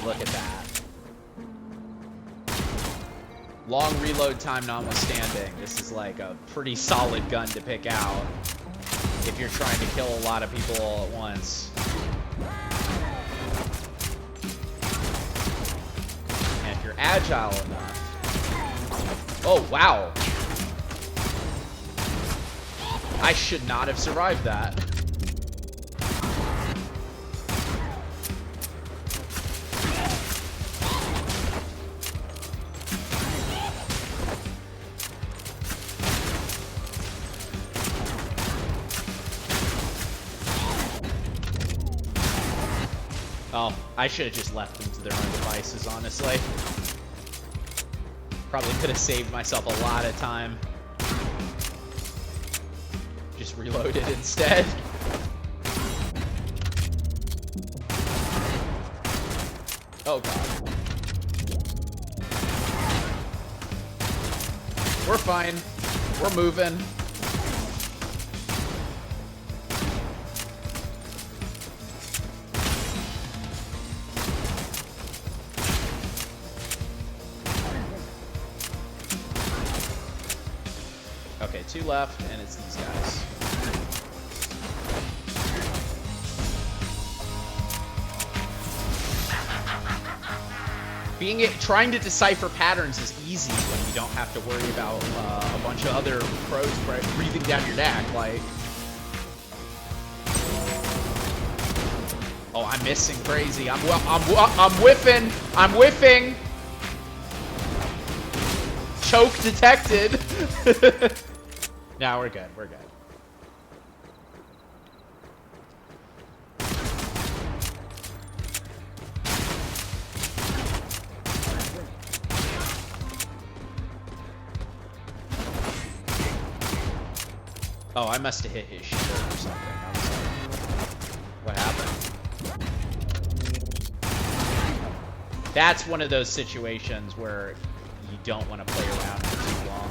Look at that. Long reload time notwithstanding, this is like a pretty solid gun to pick out if you're trying to kill a lot of people all at once. And if you're agile enough... Oh, wow! I should not have survived that. Oh, I should have just left them to their own devices, honestly. Probably could have saved myself a lot of time. Just reloaded instead. Oh god. We're fine. We're moving. Okay, 2 left, and it's these guys. Trying to decipher patterns is easy when you don't have to worry about a bunch of other pros breathing down your neck. Like, oh, I'm missing crazy. I'm whiffing. I'm whiffing. Choke detected. Now we're good. We're good. Oh, I must have hit his shield or something. I was like, what happened? That's one of those situations where you don't want to play around for too long.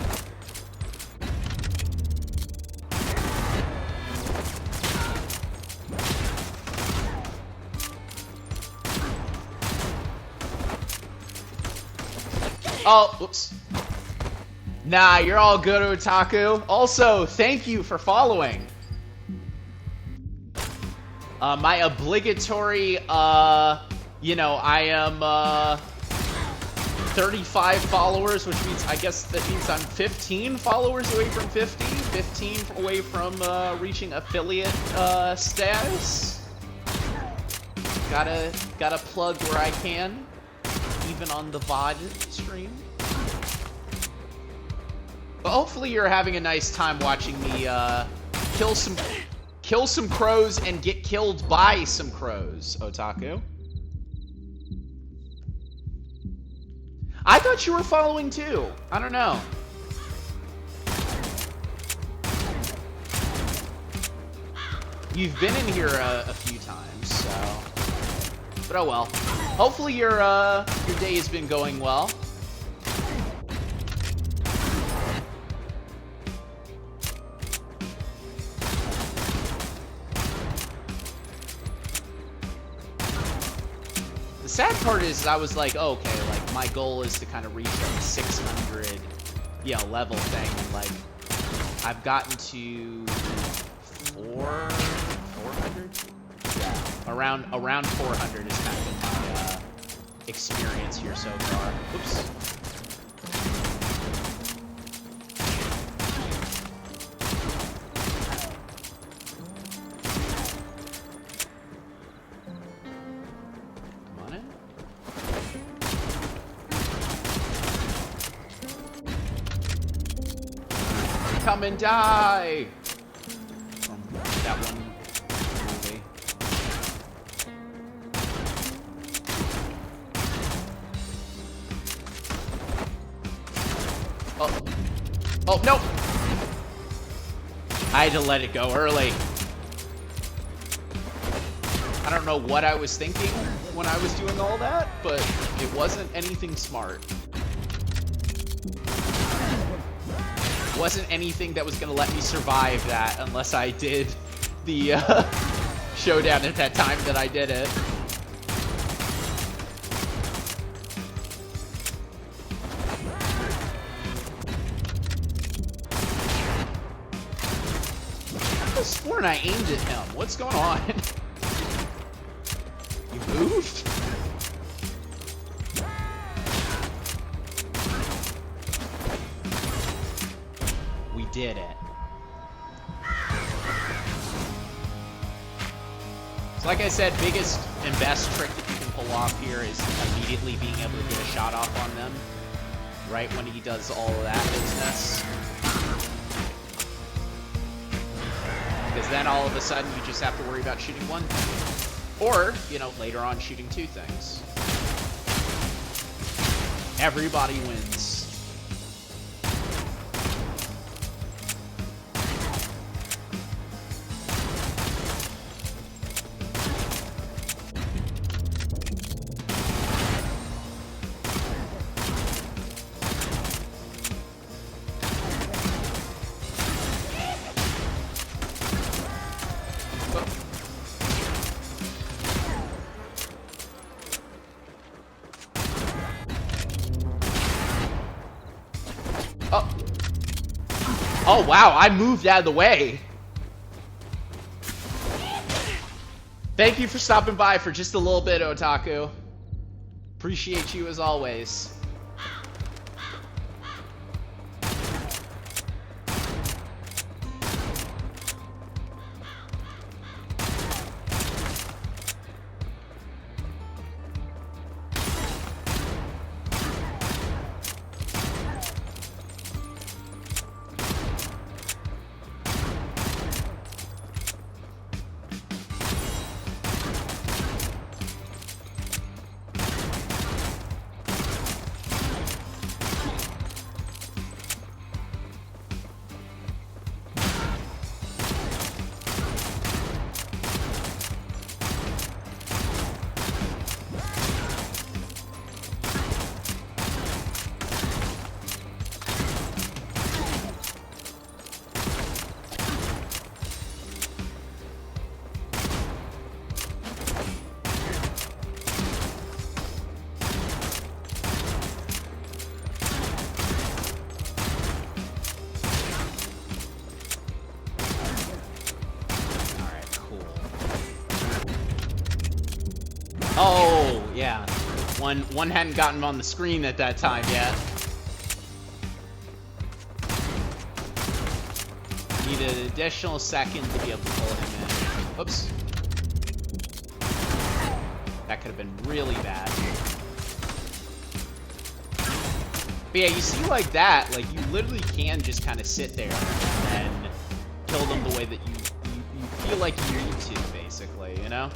Oh, oops. Nah, you're all good, Otaku. Also, thank you for following. My obligatory, you know, I am, 35 followers, which means, I guess that means I'm 15 followers away from 50, 15 away from, reaching affiliate, status. Gotta plug where I can, even on the VOD stream. But hopefully you're having a nice time watching me, kill some crows and get killed by some crows, Otaku. I thought you were following too. I don't know. You've been in here a few times, so. But oh well. Hopefully your day has been going well. The sad part is I was like, oh, okay, like my goal is to kind of reach like 600, you know, level thing, and like I've gotten to 400? Yeah, around 400 is kind of my experience here so far. Oops. Come and die! From that one movie. Oh. Oh, no! I had to let it go early. I don't know what I was thinking when I was doing all that, but it wasn't anything smart. Wasn't anything that was gonna let me survive that unless I did the showdown at that time that I did it. I could have sworn I aimed at him. What's going on? You moved? Did it. So like I said, biggest and best trick that you can pull off here is immediately being able to get a shot off on them right when he does all of that business. Because then all of a sudden you just have to worry about shooting one thing. Or, you know, later on shooting two things. Everybody wins. Oh wow, I moved out of the way. Thank you for stopping by for just a little bit, Otaku. Appreciate you as always. Oh, yeah. One hadn't gotten on the screen at that time yet. Need an additional second to be able to pull him in. Oops. That could have been really bad. But yeah, you see like that, like you literally can just kind of sit there and kill them the way that you feel like you need to, basically, you know?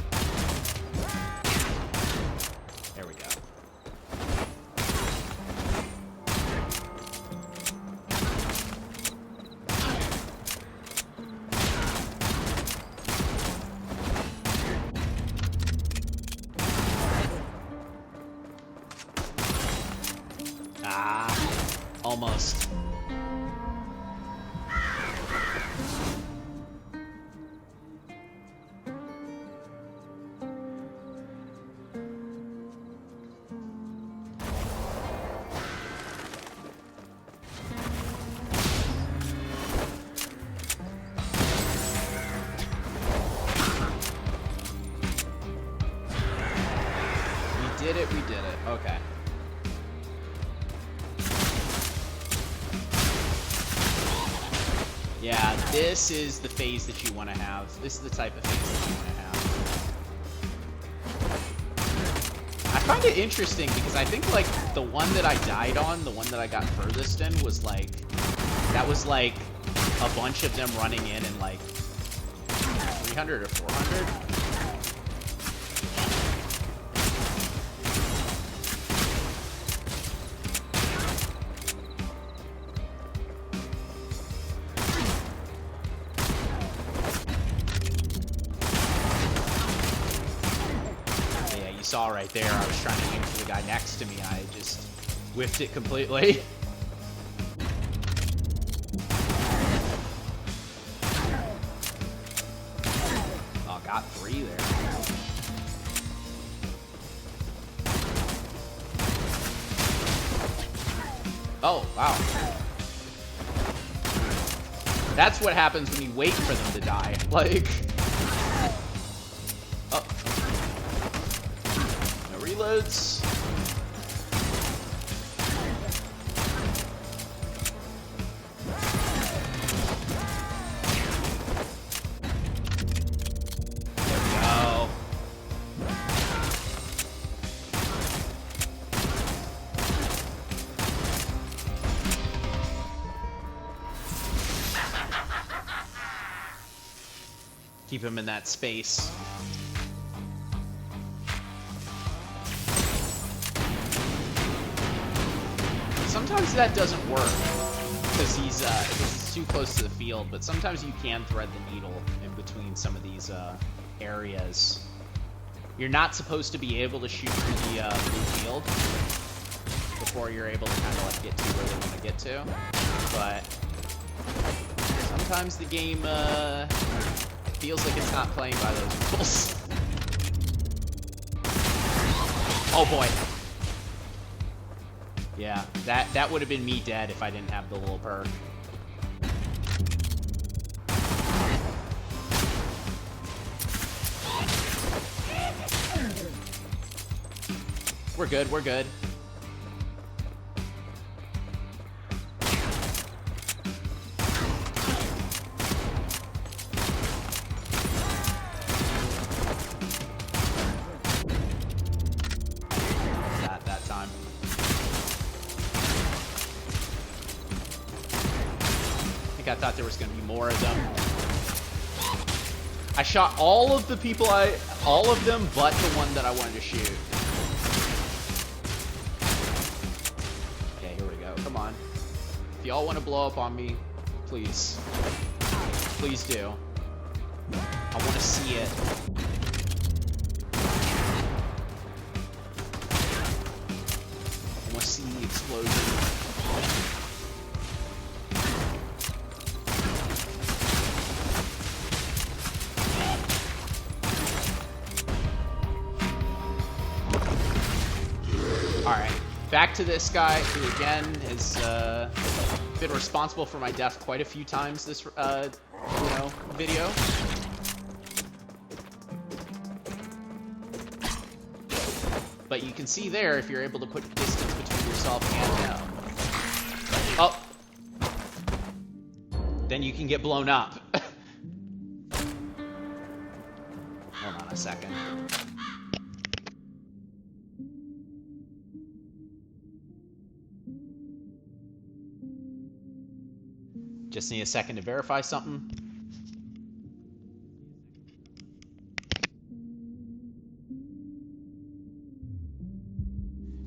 There we go. Almost. We did it. Okay. Yeah, this is the phase that you want to have. This is the type of phase that you want to have. I find it interesting because I think, like, the one that I died on, the one that I got furthest in, was, like, that was, like, a bunch of them running in and, like, 300 or 400? Saw right there, I was trying to aim for the guy next to me and I just whiffed it completely. Oh, got 3 there. Oh, wow. That's what happens when you wait for them to die. Like... Oh. Reloads. There we go. Keep him in that space. Sometimes that doesn't work because he's too close to the field, but sometimes you can thread the needle in between some of these areas. You're not supposed to be able to shoot through the blue field before you're able to kind of like get to where they want to get to, but sometimes the game feels like it's not playing by those rules. Oh boy. Yeah, that would have been me dead if I didn't have the little perk. We're good, we're good. That time. I thought there was going to be more of them. I shot all of the people all of them but the one that I wanted to shoot. Okay, here we go. Come on. If y'all want to blow up on me, please. Please do. I want to see it. I want to see the explosion. Back to this guy, who again has been responsible for my death quite a few times this, video. But you can see there, if you're able to put distance between yourself and him. Oh! Then you can get blown up. Hold on a second. Just need a second to verify something.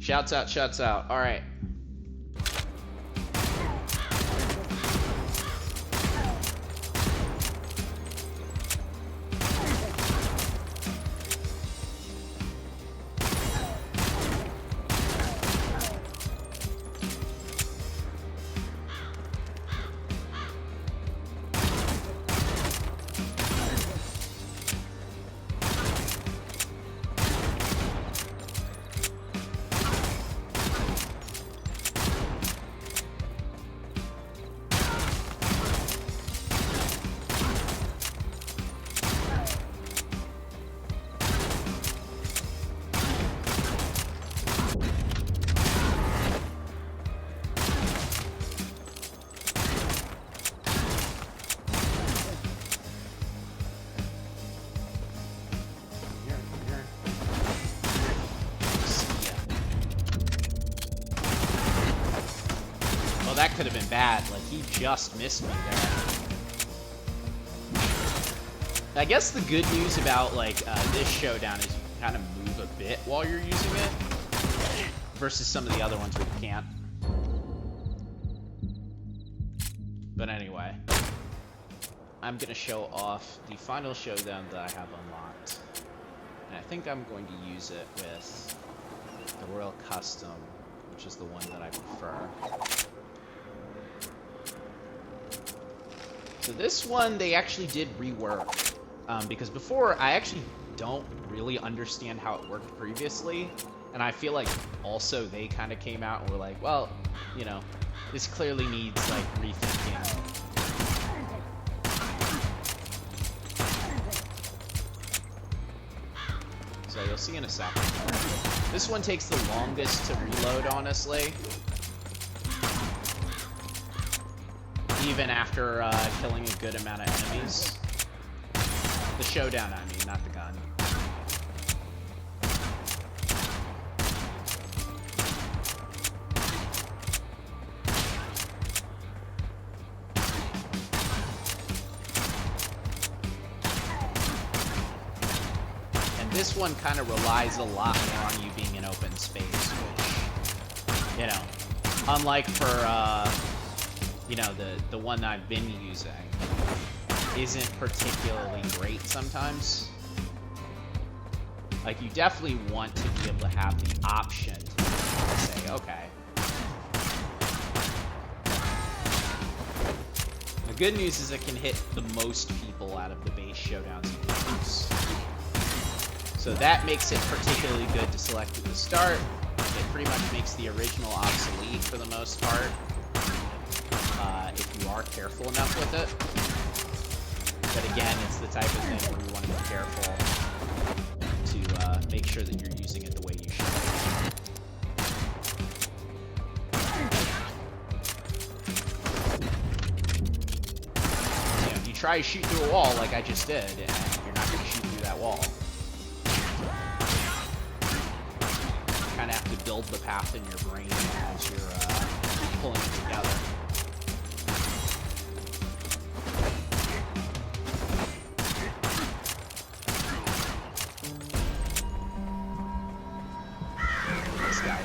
Shouts out, shouts out. All right. That could have been bad. Like, he just missed me there. I guess the good news about, like, this showdown is you can kind of move a bit while you're using it, versus some of the other ones where you can't. But anyway, I'm going to show off the final showdown that I have unlocked. And I think I'm going to use it with the Royal Custom, which is the one that I prefer. So this one, they actually did rework, because before, I actually don't really understand how it worked previously, and I feel like also they kind of came out and were like, well, you know, this clearly needs, like, rethinking. So you'll see in a second. This one takes the longest to reload, honestly. Even after killing a good amount of enemies. The showdown, I mean, not the gun. And this one kind of relies a lot more on you being in open space, which, you know, unlike for, you know, the one that I've been using isn't particularly great sometimes. Like, you definitely want to be able to have the option to say, okay. The good news is it can hit the most people out of the base showdowns you can use. So that makes it particularly good to select at the start. It pretty much makes the original obsolete for the most part. If you are careful enough with it. But again, it's the type of thing where you want to be careful to make sure that you're using it the way you should. You know, if you try to shoot through a wall like I just did, and you're not going to shoot through that wall. You kind of have to build the path in your brain as you're pulling it together.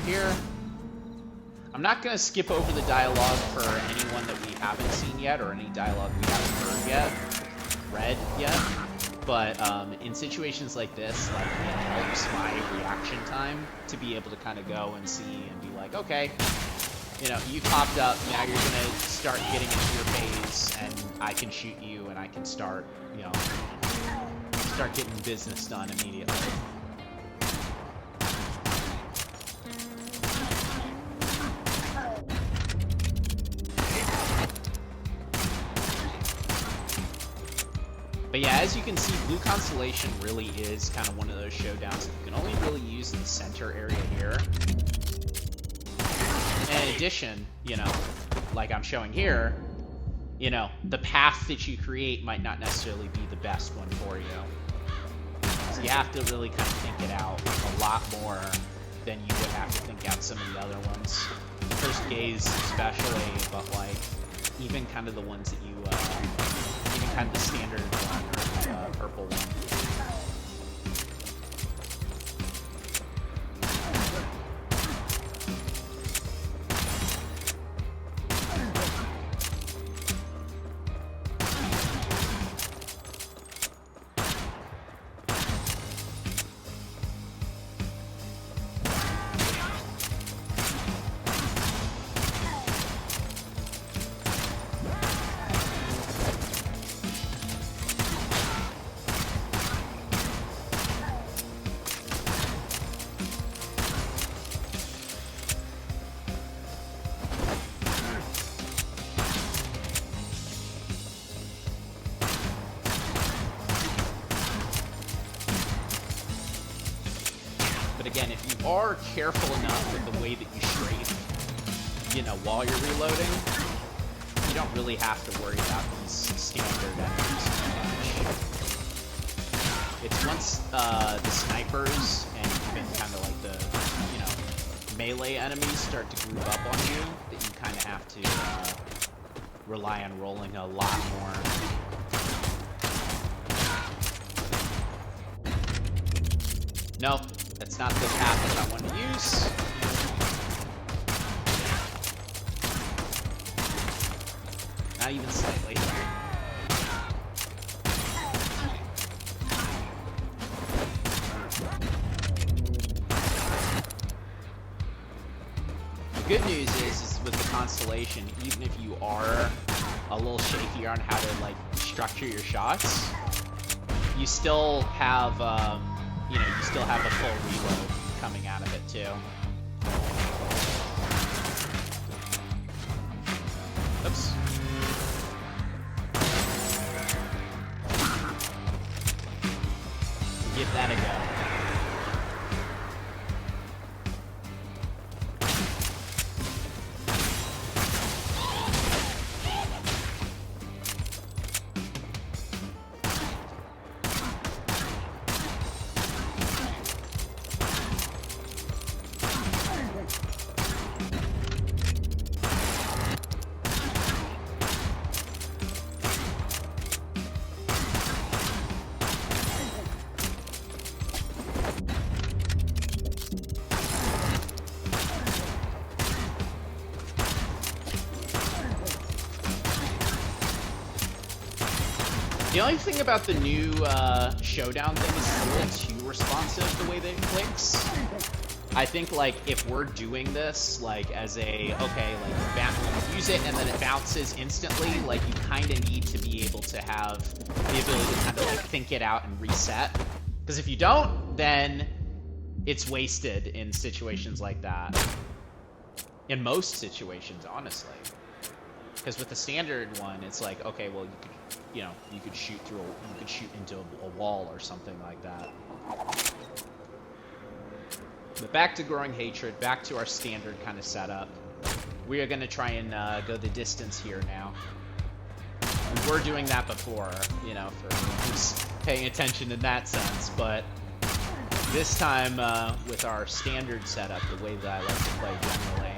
Here. I'm not going to skip over the dialogue for anyone that we haven't seen yet, or any dialogue we haven't read yet. But in situations like this, like, it helps my reaction time to be able to kind of go and see and be like, okay, you know, you popped up, now you're going to start getting into your phase, and I can shoot you, and I can start, you know, start getting business done immediately. But But yeah, as you can see, Blue Constellation really is kind of one of those showdowns that you can only really use in the center area here. And in addition, you know, like I'm showing here, you know, the path that you create might not necessarily be the best one for you. So you have to really kind of think it out a lot more than you would have to think out some of the other ones. First Gaze especially, but like even kind of the ones that you, even kind of the standard one or purple one. Again, if you are careful enough with the way that you strafe, you know, while you're reloading, you don't really have to worry about these standard enemies too much. It's once the snipers and even kind of like the, you know, melee enemies start to group up on you that you kind of have to rely on rolling a lot more. Nope. That's not the path that I want to use. Not even slightly. The good news is with the Constellation, even if you are a little shaky on how to like structure your shots, you still have you know, you still have a full reload coming out of it, too. Oops. Give that a go. The only thing about the new showdown thing is it's a little too responsive the way that it clicks. I think like if we're doing this like as a, okay, like use it and then it bounces instantly, like you kind of need to be able to have the ability to kind of like think it out and reset. Because if you don't, then it's wasted in situations like that. In most situations, honestly. Because with the standard one, it's like, okay, well, you could shoot through, you could shoot into a wall or something like that. But back to Growing Hatred, back to our standard kind of setup. We are going to try and go the distance here now. We were doing that before, you know, for who's paying attention in that sense, but this time with our standard setup, the way that I like to play generally,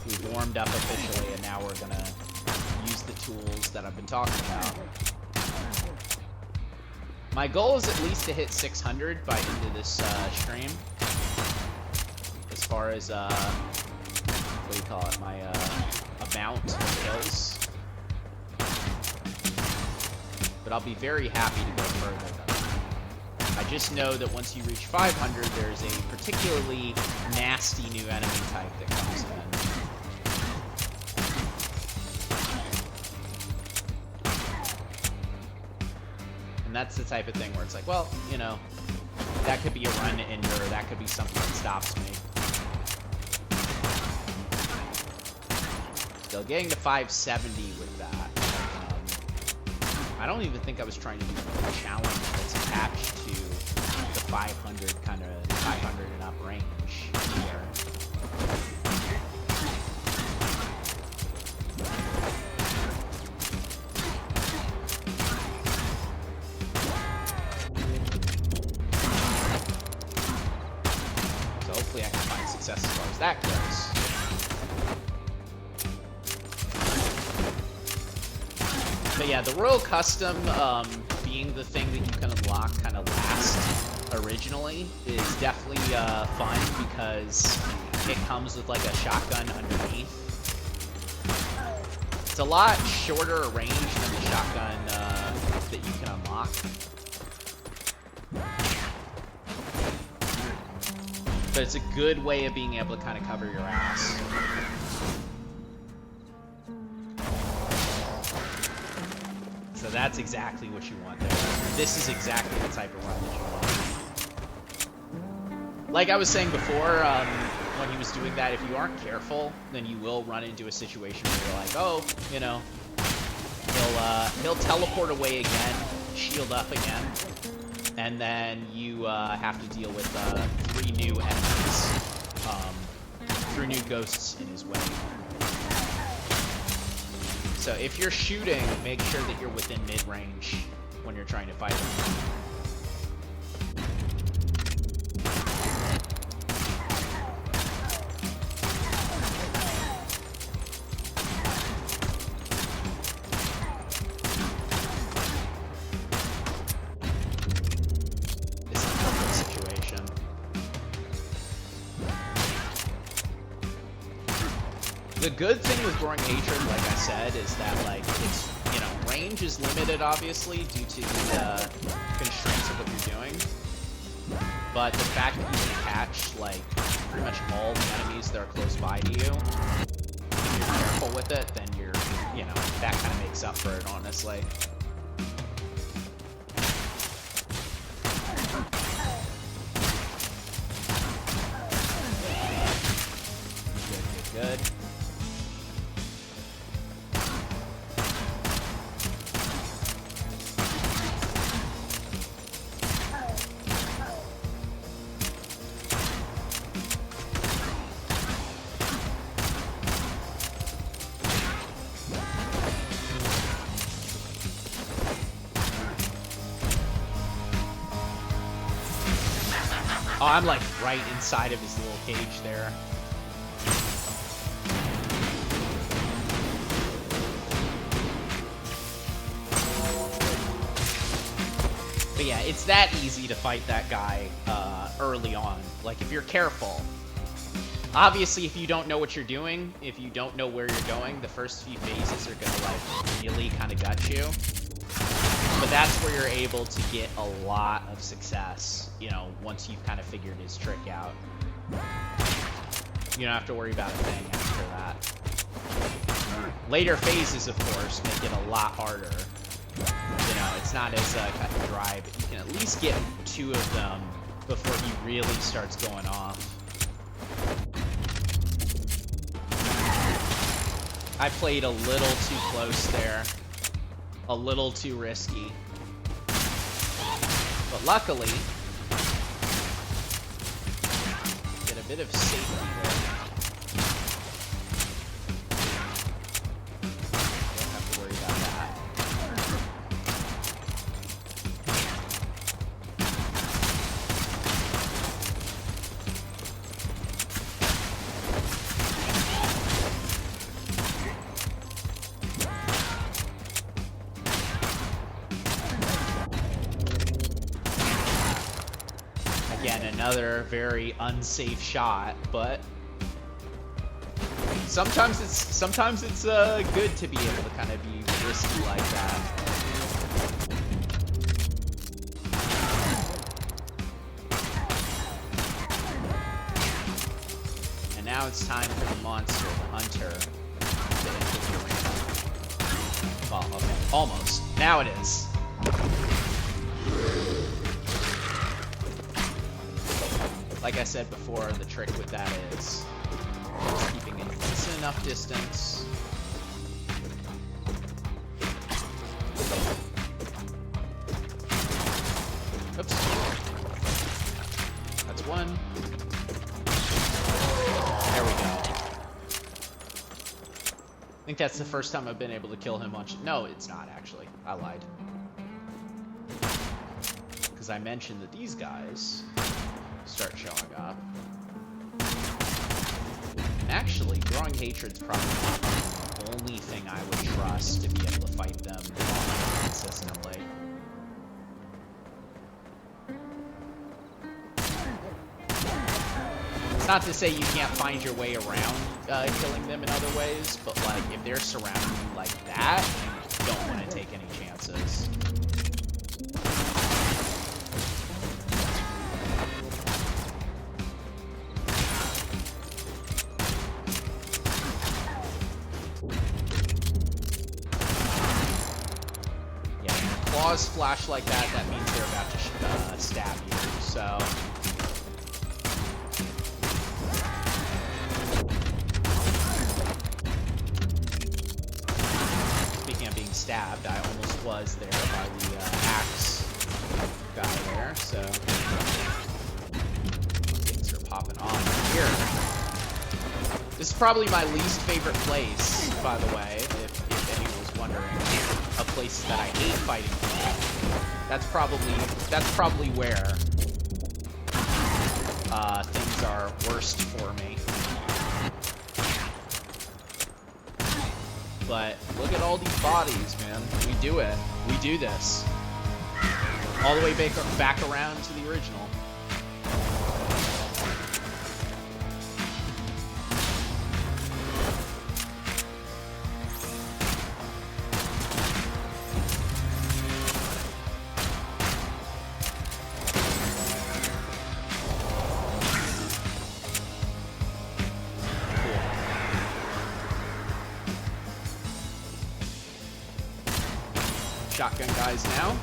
we've warmed up officially, and now we're gonna use the tools that I've been talking about. My goal is at least to hit 600 by end of this stream. As far as what do you call it? My amount of kills. But I'll be very happy to go further than that. I just know that once you reach 500, there's a particularly nasty new enemy type that comes in. And that's the type of thing where it's like, well, you know, that could be a run to injure, or that could be something that stops me. Still getting to 570 with that. I don't even think I was trying to do a challenge that's attached to the 500 and up range here. So hopefully I can find success as far as that goes. But yeah, the Royal Custom being the thing that you can unlock kind of last originally is definitely fun because it comes with like a shotgun underneath. It's a lot shorter range than the shotgun that you can unlock. But it's a good way of being able to kind of cover your ass. So that's exactly what you want there. This is exactly the type of run that you want. Like I was saying before, when he was doing that, if you aren't careful, then you will run into a situation where you're like, oh, you know, he'll teleport away again, shield up again, and then you have to deal with 3 new enemies, 3 new ghosts in his way. So if you're shooting, make sure that you're within mid-range when you're trying to fight him. This is a perfect situation. The good thing with Growing Hatred, like I said, is that, like, it's, you know, range is limited, obviously, due to the constraints of what you're doing. But the fact that you can catch, like, pretty much all the enemies that are close by to you, if you're careful with it, then you're, you know, that kind of makes up for it, honestly. Good. Oh, I'm like right inside of his little cage there. But yeah, it's that easy to fight that guy early on. Like, if you're careful. Obviously, if you don't know what you're doing, if you don't know where you're going, the first few phases are gonna, like, really kind of gut you. But that's where you're able to get a lot of success, you know, once you've kind of figured his trick out. You don't have to worry about a thing after that. Later phases, of course, make it a lot harder. You know, it's not as cut and dry, but you can at least get 2 of them before he really starts going off. I played a little too close there. A little too risky. But luckily, get a bit of safety there. Don't have to worry about that. Again, another very unsafe shot, but sometimes it's good to be able to kind of be risky like that. And now it's time for the monster, the hunter, to enter the arena. Well, okay, almost. Now it is. Like I said before, the trick with that is just keeping a decent enough distance. That's one. There we go. I think that's the first time I've been able to kill him on... No, it's not, actually. I lied. Because I mentioned that these guys start showing up. And actually, growing hatred's probably the only thing I would trust to be able to fight them consistently. It's not to say you can't find your way around killing them in other ways, but like if they're surrounding you like that, you don't want to take any chances. Yeah, when your claws flash like that, that means they're about to stab you, so... Stabbed. I almost was there by the axe guy there, so things are popping off here. This is probably my least favorite place, by the way, if anyone was wondering. A place that I hate fighting for. That's probably where things are worst for me. But look at all these bodies, man. We do it. We do this. All the way back around to the original. Shotgun guys now.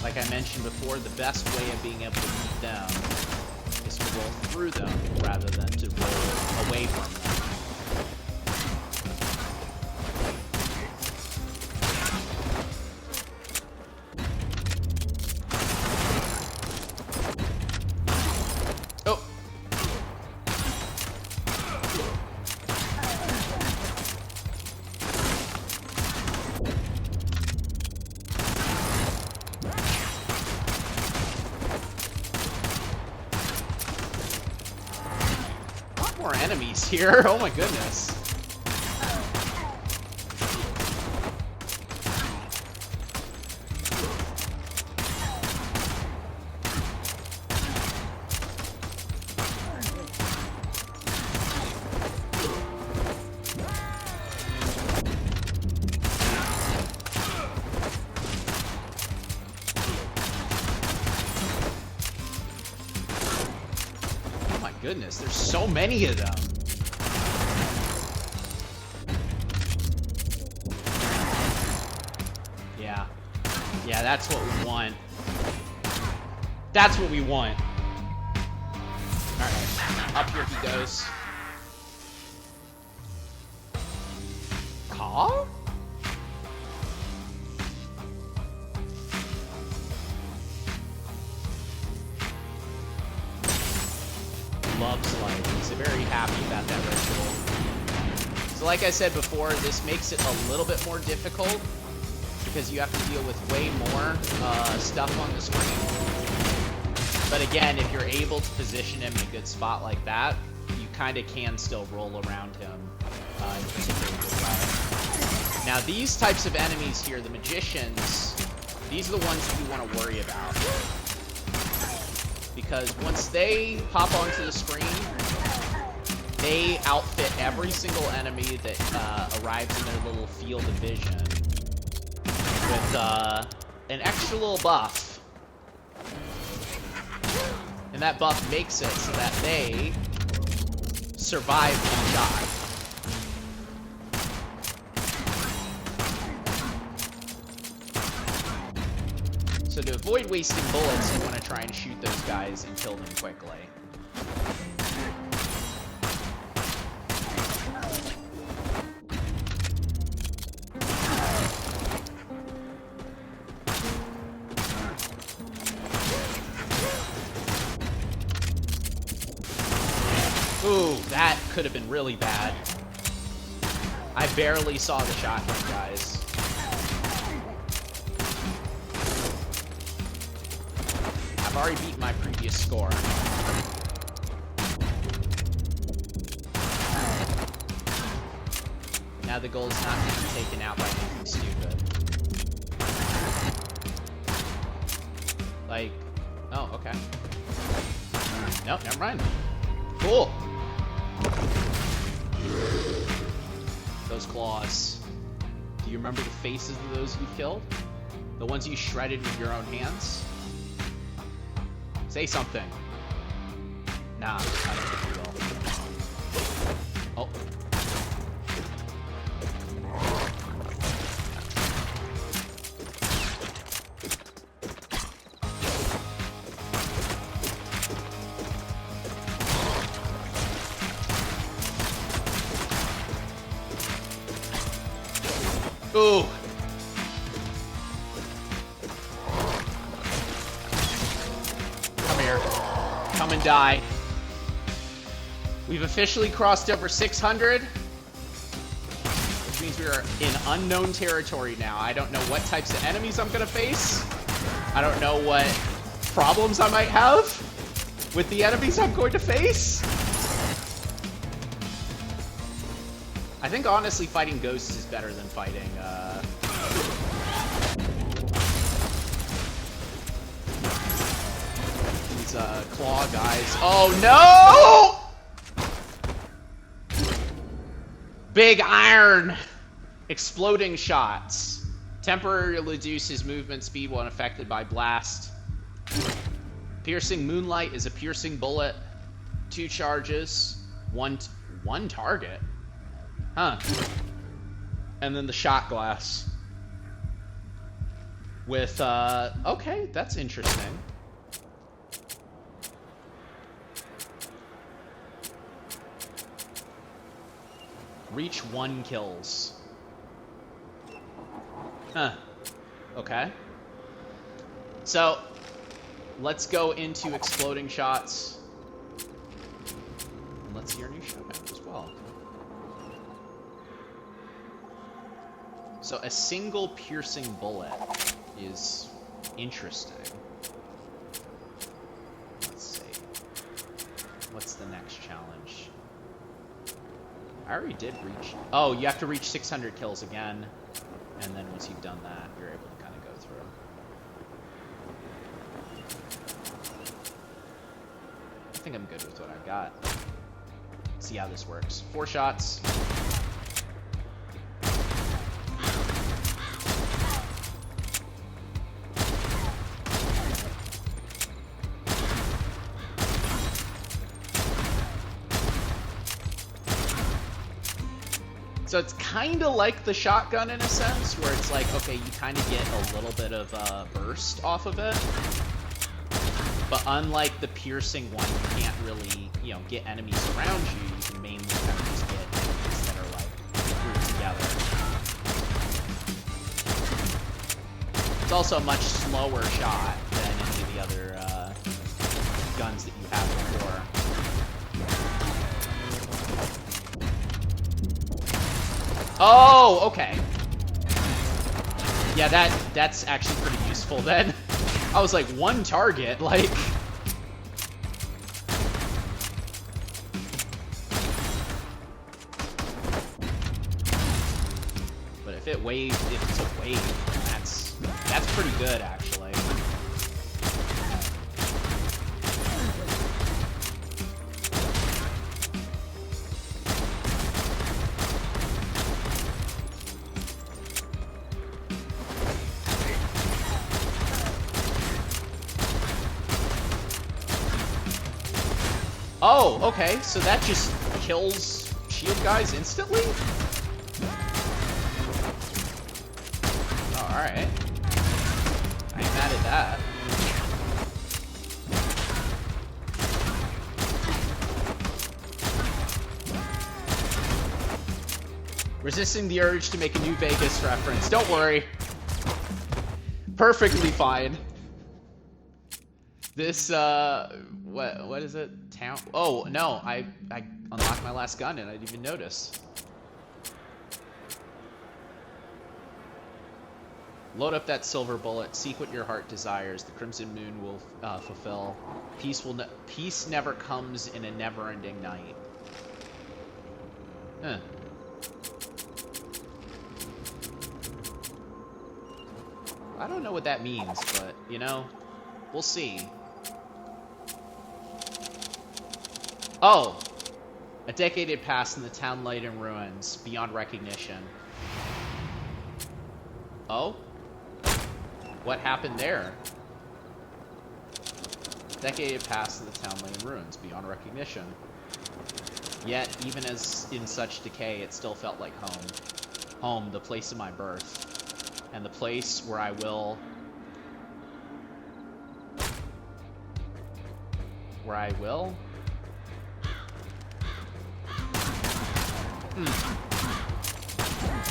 Like I mentioned before, the best way of being able to beat them is to roll through them rather than to roll away from them. Oh! More enemies here. Oh my goodness. Goodness, there's so many of them. Yeah. Yeah, that's what we want. That's what we want. Alright, up here he goes. Huh? Loves life. He's very happy about that ritual. So like I said before, this makes it a little bit more difficult because you have to deal with way more stuff on the screen. But again, if you're able to position him in a good spot like that, you kind of can still roll around him in a particularly good way. Now these types of enemies here, the magicians, these are the ones that you want to worry about. Because once they pop onto the screen, they outfit every single enemy that arrives in their little field of vision with an extra little buff. And that buff makes it so that they survive one shot. So to avoid wasting bullets, you want to try and shoot those guys and kill them quickly. Ooh, that could have been really bad. I barely saw the shotgun, guys. I've already beaten my previous score. Now the goal is not to be taken out by anything stupid. Like, oh, okay. Nope, never mind. Cool. Those claws. Do you remember the faces of those you killed? The ones you shredded with your own hands? Say something. Nah, I don't think you will. Oh. Ooh. Come here. Come and die. We've officially crossed over 600, which means we are in unknown territory now. I don't know what types of enemies I'm gonna face. I don't know what problems I might have with the enemies I'm going to face. I think honestly fighting ghosts is better than fighting these claw guys. Oh no! Big iron! Exploding shots. Temporarily reduces movement speed when affected by blast. Piercing moonlight is a piercing bullet. 2 charges. One target. Huh. And then the shot glass. With, okay, that's interesting. Reach 1 kills. Huh. Okay. So, let's go into exploding shots. And let's see our new shotgun as well. So a single piercing bullet is interesting. Let's see. What's the next challenge? I already did reach... Oh, you have to reach 600 kills again. And then once you've done that, you're able to kind of go through. I think I'm good with what I've got. See how this works. 4 shots. So it's kind of like the shotgun in a sense, where it's like, okay, you kind of get a little bit of a burst off of it. But unlike the piercing one, you can't really, you know, get enemies around you. You can mainly kind of just get enemies that are like grouped together. It's also a much slower shot than any of the other guns that you have before. Oh, okay. Yeah, that's actually pretty useful then. I was like, 1 target, like... But if it's a wave, that's pretty good, actually. Oh, okay, so that just kills shield guys instantly? Oh, alright. I ain't mad at that. Resisting the urge to make a New Vegas reference. Don't worry. Perfectly fine. This, what is it? Town? Oh, no, I unlocked my last gun and I didn't even notice. Load up that silver bullet. Seek what your heart desires. The crimson moon will fulfill. Peace never comes in a never-ending night. Huh. I don't know what that means, but, you know, we'll see. Oh! A decade had passed and the town lay in ruins, beyond recognition. Oh? What happened there? A decade had passed and the town lay in ruins, beyond recognition. Yet, even as in such decay, it still felt like home. Home, the place of my birth. And the place where I will... Where I will?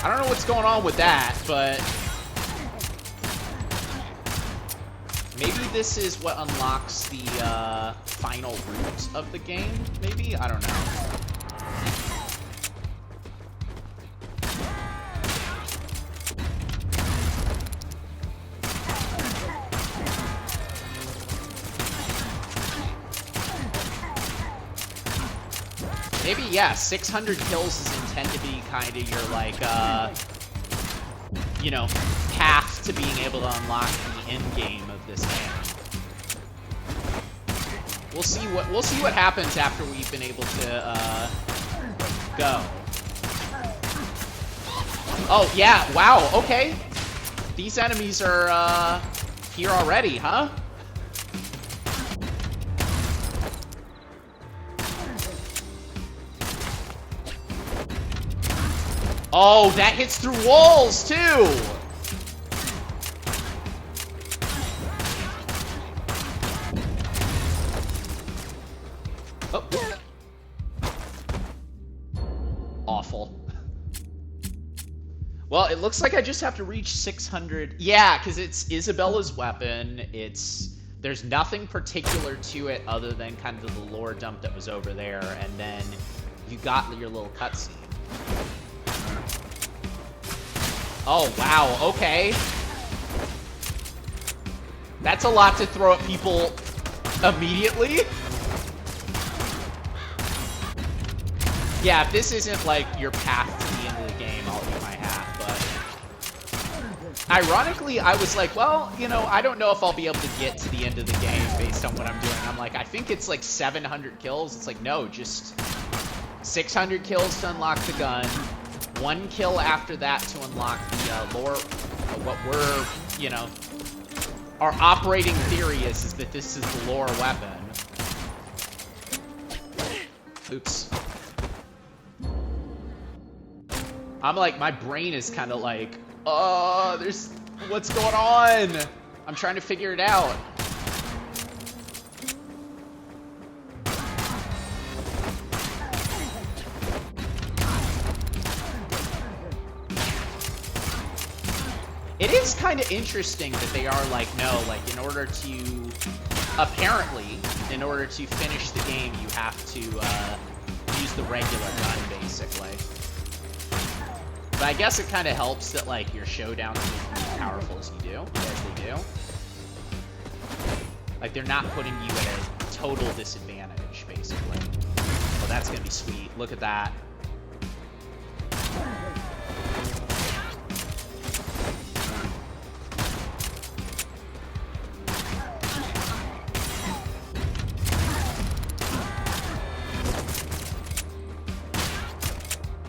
I don't know what's going on with that, but... Maybe this is what unlocks the final route of the game, maybe? I don't know. Maybe, yeah, 600 kills is intended to be kind of your, like, you know, path to being able to unlock the end game of this game. We'll see what happens after we've been able to, go. Oh, yeah, wow, okay. These enemies are, here already, huh? Oh, that hits through walls, too! Oh. Awful. Well, it looks like I just have to reach 600. Yeah, because it's Isabella's weapon. There's nothing particular to it other than kind of the lore dump that was over there, and then you got your little cutscene. Oh, wow, okay. That's a lot to throw at people immediately. Yeah, if this isn't, like, your path to the end of the game, I'll eat my hat, but... Ironically, I was like, well, you know, I don't know if I'll be able to get to the end of the game based on what I'm doing. I'm like, I think it's, like, 700 kills. It's like, no, just 600 kills to unlock the gun. 1 kill after that to unlock the lore. What we're, you know, our operating theory is that this is the lore weapon. Oops. I'm like, my brain is kind of like, what's going on? I'm trying to figure it out. It is kind of interesting that they are like, no, like, apparently, in order to finish the game, you have to use the regular gun, basically. But I guess it kind of helps that, like, your showdowns are as powerful as they do. Like, they're not putting you at a total disadvantage, basically. Well, that's gonna be sweet. Look at that.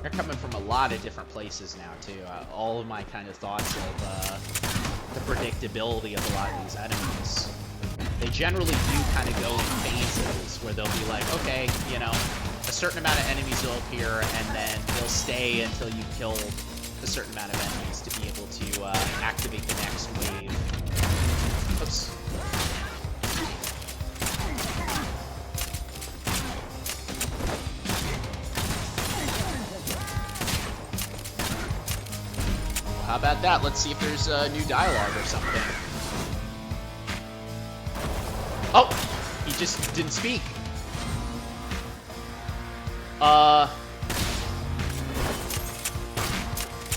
They're coming from a lot of different places now, too. All of my kind of thoughts of the predictability of a lot of these enemies. They generally do kind of go in phases where they'll be like, okay, you know, a certain amount of enemies will appear, and then they'll stay until you kill a certain amount of enemies to be able to activate the next wave. Oops. How about that? Let's see if there's new dialogue or something. Oh! just didn't speak.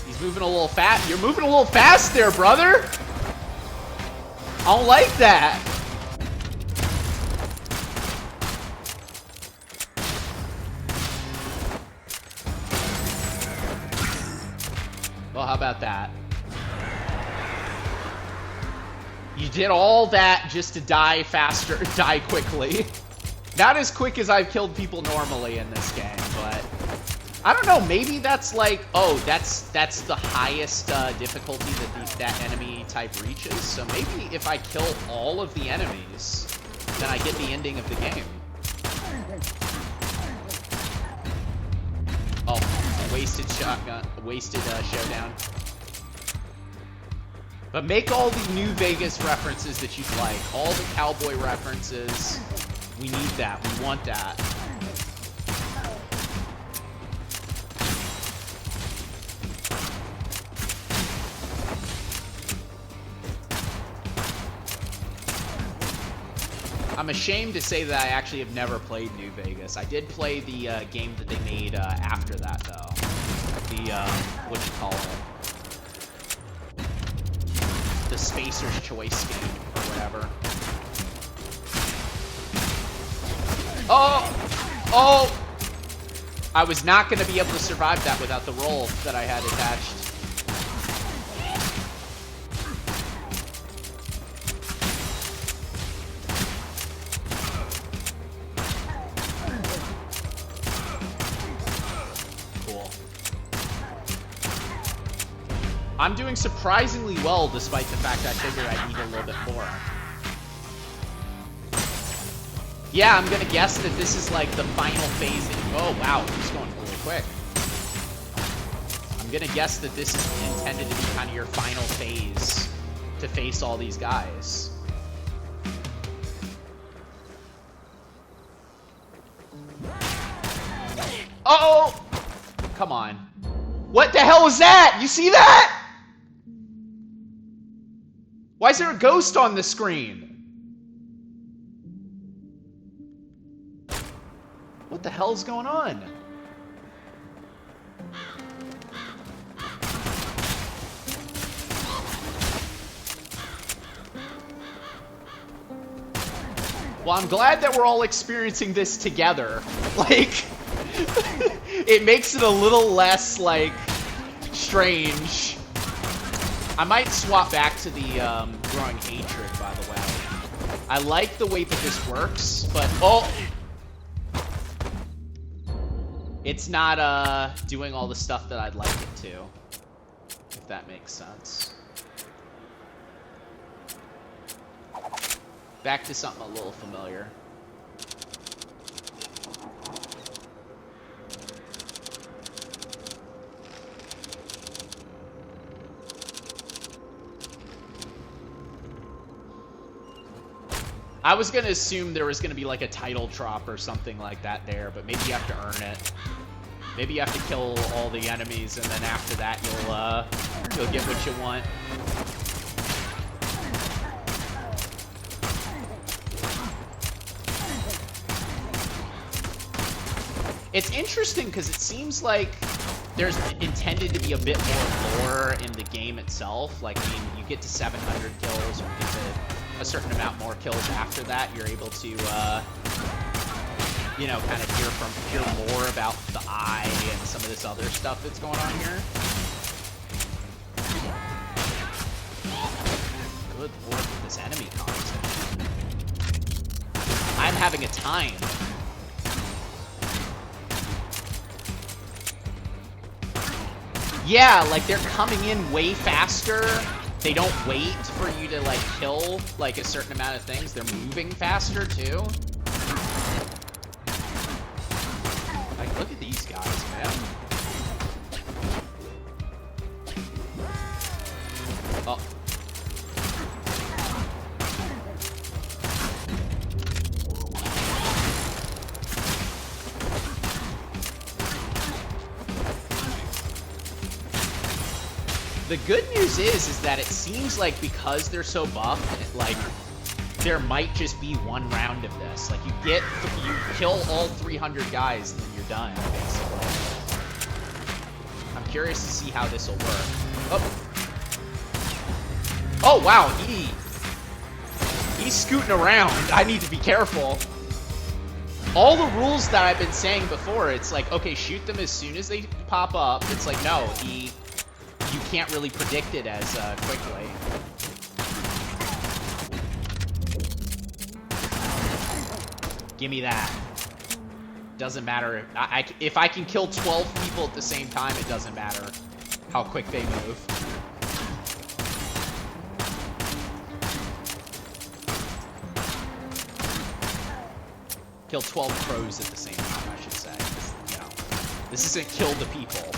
He's moving a little fast. You're moving a little fast there, brother. I don't like that. Well, how about that? You did all that just to die faster, die quickly. Not as quick as I've killed people normally in this game, but I don't know, maybe that's like, oh, that's the highest difficulty that that enemy type reaches. So maybe if I kill all of the enemies, then I get the ending of the game. Oh, wasted shotgun, wasted showdown. But make all the New Vegas references that you'd like. All the cowboy references. We need that. We want that. I'm ashamed to say that I actually have never played New Vegas. I did play the game that they made after that, though. The, what do you call it? The Spacer's Choice game, or whatever. Oh! Oh! I was not going to be able to survive that without the roll that I had attached. Cool. I'm doing surprisingly well despite the fact I figured I need a little bit more. Yeah, I'm gonna guess that this is like the final phase that you... Oh, wow, it's going really quick. I'm gonna guess that this is intended to be kind of your final phase to face all these guys. Uh-oh! Come on. What the hell was that? You see that? Why is there a ghost on the screen? What the hell is going on? Well, I'm glad that we're all experiencing this together. Like, it makes it a little less, like, strange. I might swap back to the growing hatred, by the way. I like the way that this works, but... Oh! It's not doing all the stuff that I'd like it to, if that makes sense. Back to something a little familiar. I was going to assume there was going to be like a title drop or something like that there, but maybe you have to earn it. Maybe you have to kill all the enemies, and then after that you'll get what you want. It's interesting because it seems like there's intended to be a bit more lore in the game itself. Like, I mean, you get to 700 kills, or you get to a certain amount more kills after that. You're able to, you know, kind of hear more about the eye and some of this other stuff that's going on here. Good lord, with this enemy content. I'm having a time. Yeah, like they're coming in way faster. They don't wait for you to like kill like a certain amount of things. They're moving faster too. Like, look at these guys, man. Oh. The good news is that it seems like because they're so buff, like there might just be one round of this. Like, you kill all 300 guys, and then you're done, basically. I'm curious to see how this will work. Oh, wow, he's scooting around. I need to be careful. All the rules that I've been saying before, it's like, okay, shoot them as soon as they pop up. It's like, no, you can't really predict it as quickly. Give me that. Doesn't matter. If I can kill 12 people at the same time, it doesn't matter how quick they move. Kill 12 crows at the same time, I should say. You know, this isn't kill the people.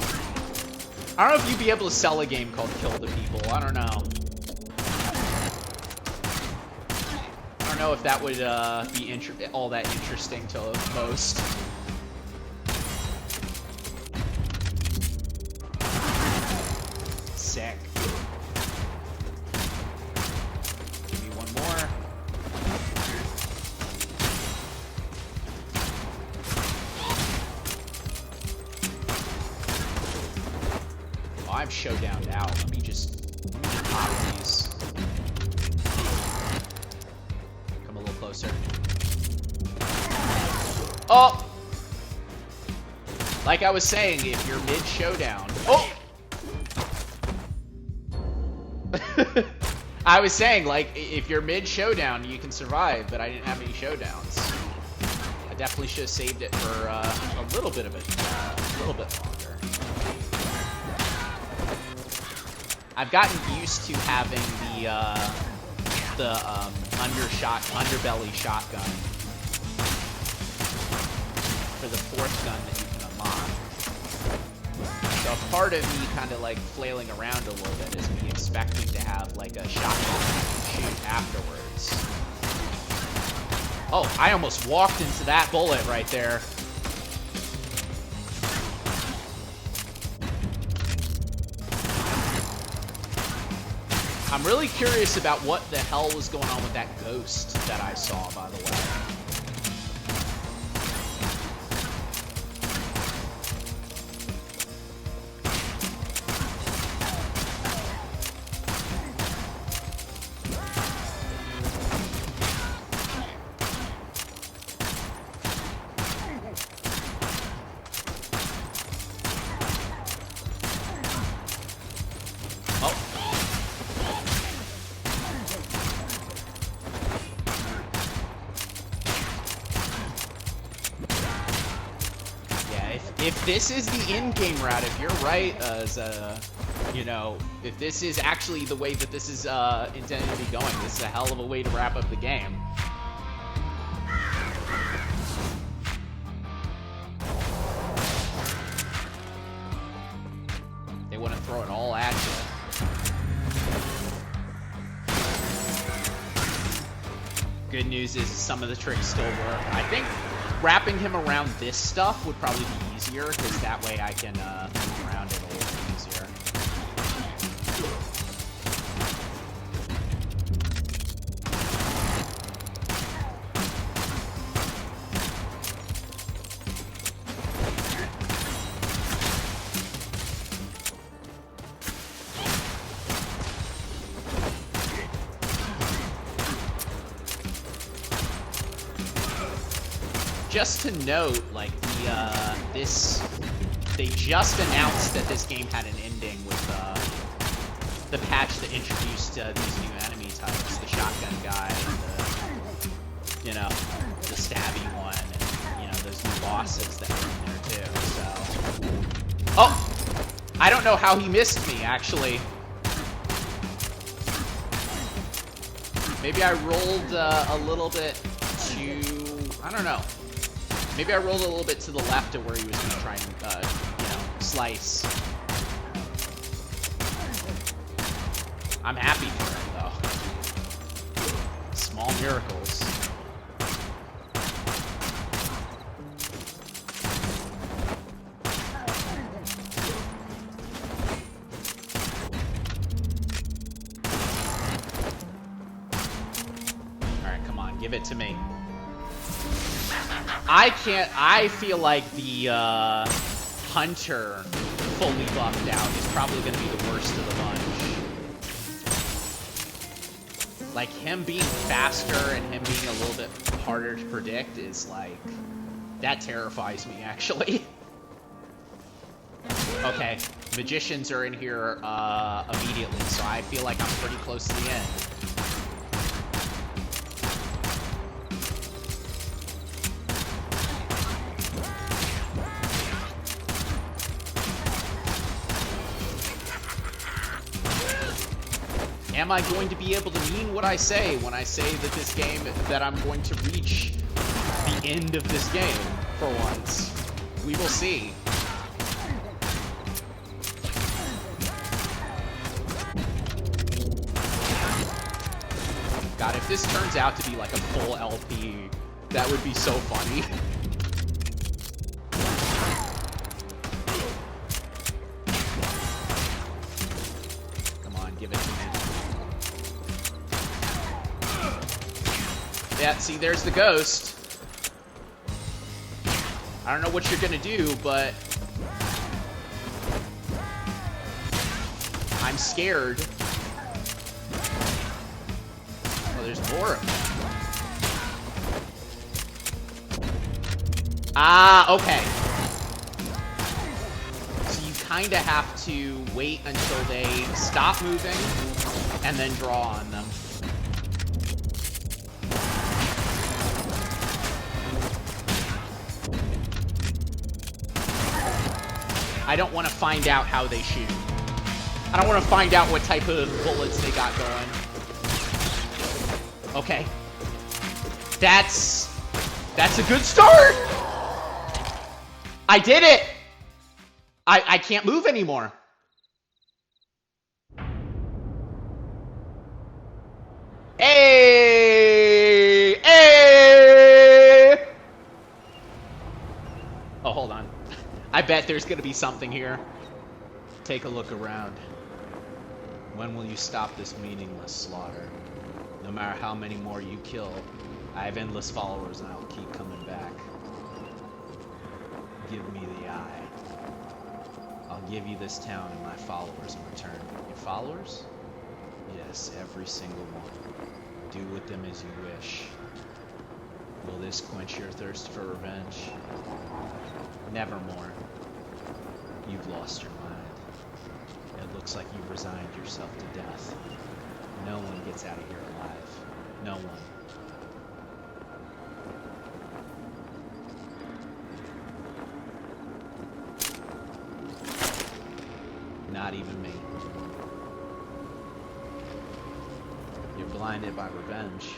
I don't know if you'd be able to sell a game called Kill the People. I don't know. I don't know if that would be all that interesting to most. Sick. Give me one more. Oh, I've showdowned out. Let me just pop these. Come a little closer. Oh! Like I was saying, if you're mid-showdown... Oh! I was saying, like, if you're mid-showdown, you can survive, but I didn't have any showdowns. I definitely should have saved it for a little bit of a little bit longer. I've gotten used to having the underbelly shotgun for the 4th gun that you can unlock. So a part of me kind of like flailing around a little bit is me expecting to have like a shotgun that you can shoot afterwards. Oh, I almost walked into that bullet right there. I'm really curious about what the hell was going on with that ghost that I saw, by the way. If this is the in-game route, if you're right, you know, if this is actually the way that this is intended to be going, this is a hell of a way to wrap up the game. They want to throw it all at you. Good news is some of the tricks still work. I think wrapping him around this stuff would probably be easier, because that way I can move around it a little bit easier. Just to note, like, they just announced that this game had an ending with the patch that introduced these new enemy types, the shotgun guy, and the, you know, the stabby one, and, you know, those new bosses that are in there too, so. Oh! I don't know how he missed me, actually. Maybe I rolled a little bit too, I don't know. Maybe I rolled a little bit to the left of where he was going to try and, you know, slice. I'm happy for him, though. Small miracles. Alright, Alright, come on, give it to me. I feel like the Hunter fully buffed out is probably going to be the worst of the bunch. Like, him being faster and him being a little bit harder to predict is like, that terrifies me, actually. Okay, magicians are in here immediately, so I feel like I'm pretty close to the end. Am I going to be able to mean what I say when I say that this game, that I'm going to reach the end of this game for once? We will see. God, if this turns out to be like a full LP, that would be so funny. Come on, give it to me. Yeah, see, there's the ghost. I don't know what you're gonna do, but I'm scared. Oh, there's more of them. Ah, okay. So you kind of have to wait until they stop moving and then draw on them. I don't want to find out how they shoot. I don't want to find out what type of bullets they got going. Okay. That's a good start! I did it! I can't move anymore. Hey! Hey! Oh, hold on. I bet there's gonna be something here. Take a look around. When will you stop this meaningless slaughter? No matter how many more you kill, I have endless followers and I will keep coming back. Give me the eye. I'll give you this town and my followers in return. Your followers? Yes, every single one. Do with them as you wish. Will this quench your thirst for revenge? Nevermore. You've lost your mind. It looks like you've resigned yourself to death. No one gets out of here alive. No one. Not even me. You're blinded by revenge.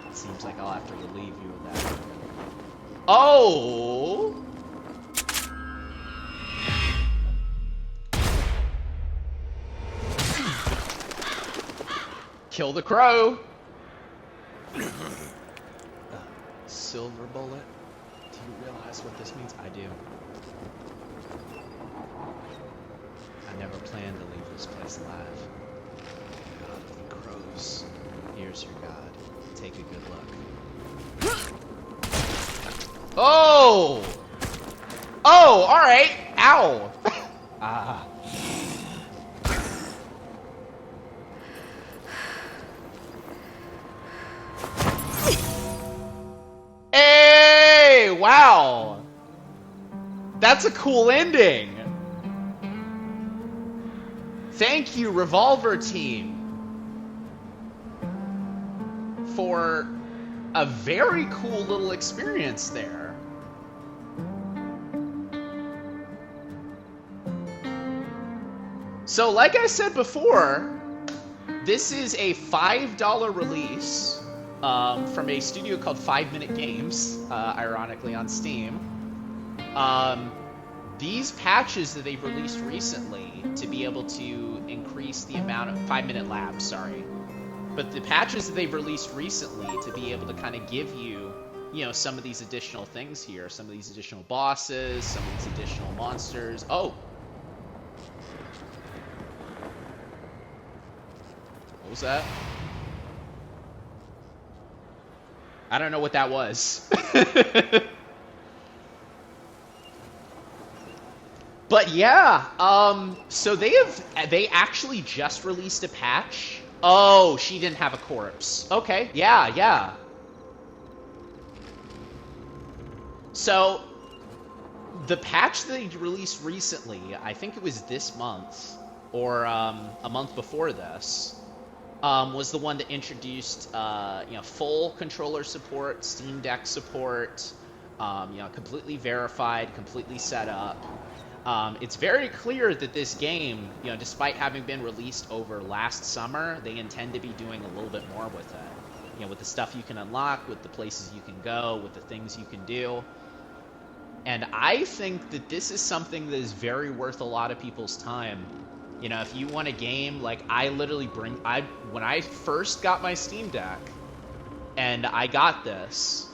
It seems like I'll have to relieve you of that. Oh! Kill the crow! Silver bullet? Do you realize what this means? I do. I never planned to leave this place alive. God of the crows. Here's your god. Take a good look. Oh! Oh, alright! Ow! Ah. Hey! Wow! That's a cool ending! Thank you, Revolver Team, for a very cool little experience there. So, like I said before, this is a $5 release from a studio called 5 Minute Games, ironically on Steam. These patches that they've released recently to be able to increase the amount of 5 Minute Labs, sorry. But the patches that they've released recently to be able to kind of give you, you know, some of these additional things here, some of these additional bosses, some of these additional monsters. Oh! What was that? I don't know what that was. But yeah, so they actually just released a patch. Oh, she didn't have a corpse. Okay, yeah, yeah. So the patch they released recently, I think it was this month or a month before this, was the one that introduced full controller support, Steam Deck support, completely verified, completely set up. It's very clear that this game, despite having been released over last summer, they intend to be doing a little bit more with it. With the stuff you can unlock, with the places you can go, with the things you can do. And I think that this is something that is very worth a lot of people's time. If you want a game, like I literally when I first got my Steam Deck and I got this,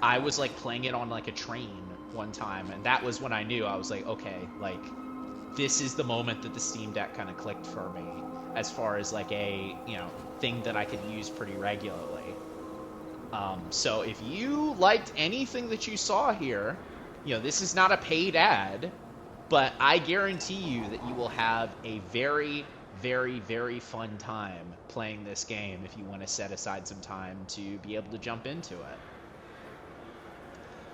I was like playing it on like a train one time, and that was when I knew. I was like, okay, like this is the moment that the Steam Deck kind of clicked for me as far as like a thing that I could use pretty regularly. So if you liked anything that you saw here, this is not a paid ad, but I guarantee you that you will have a very, very, very fun time playing this game if you want to set aside some time to be able to jump into it.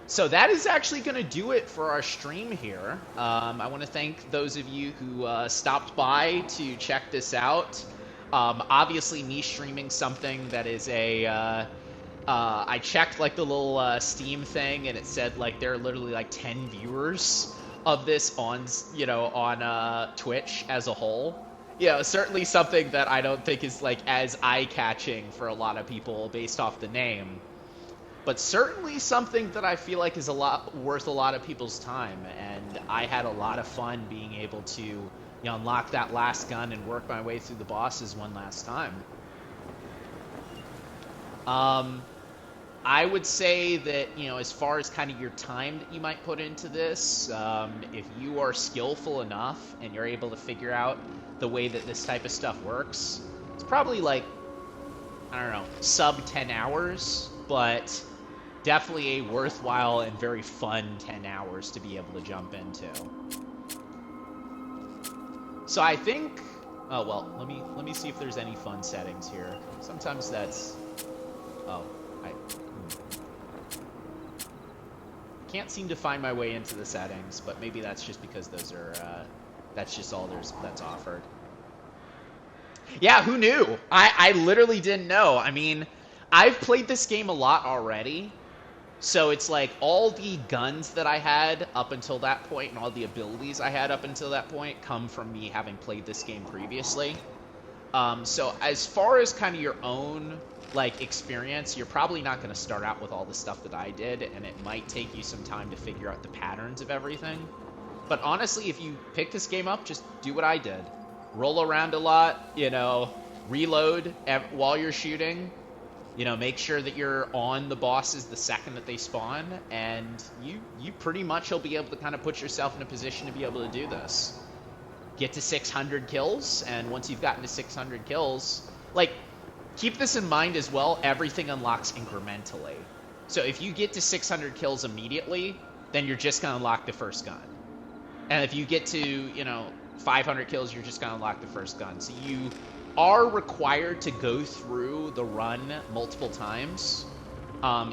So that is actually going to do it for our stream here. I want to thank those of you who stopped by to check this out. Obviously, me streaming something that is I checked like the little Steam thing, and it said like there are literally like 10 viewers of this on Twitch as a whole. Certainly something that I don't think is like as eye-catching for a lot of people based off the name. But certainly something that I feel like is worth a lot of people's time, and I had a lot of fun being able to unlock that last gun and work my way through the bosses one last time. I would say that, as far as kind of your time that you might put into this, if you are skillful enough and you're able to figure out the way that this type of stuff works, it's probably like, I don't know, sub 10 hours, but definitely a worthwhile and very fun 10 hours to be able to jump into. So I think, oh well, let me see if there's any fun settings here. Sometimes that's, oh, I can't seem to find my way into the settings, but maybe that's just because those are, that's just all that's offered. Yeah, who knew? I literally didn't know. I mean, I've played this game a lot already, so it's like all the guns that I had up until that point and all the abilities I had up until that point come from me having played this game previously. So as far as kind of your own like experience, you're probably not going to start out with all the stuff that I did, and it might take you some time to figure out the patterns of everything. But honestly, if you pick this game up, just do what I did. Roll around a lot, reload while you're shooting, make sure that you're on the bosses the second that they spawn, and you pretty much will be able to kind of put yourself in a position to be able to do this. Get to 600 kills, and once you've gotten to 600 kills, like, keep this in mind as well, everything unlocks incrementally. So if you get to 600 kills immediately, then you're just going to unlock the first gun. And if you get to, 500 kills, you're just going to unlock the first gun. So you are required to go through the run multiple times.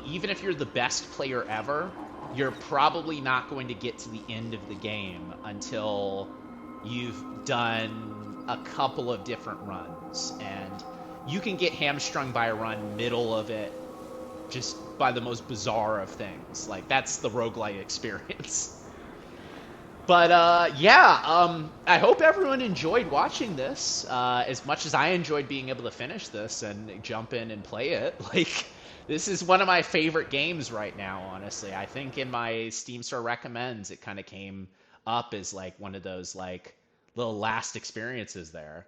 Even if you're the best player ever, you're probably not going to get to the end of the game until you've done a couple of different runs. And you can get hamstrung by a run middle of it just by the most bizarre of things. Like, that's the roguelite experience. But, I hope everyone enjoyed watching this as much as I enjoyed being able to finish this and jump in and play it. Like, this is one of my favorite games right now, honestly. I think in my Steam Store recommends, it kind of came up as, like, one of those, like, little last experiences there.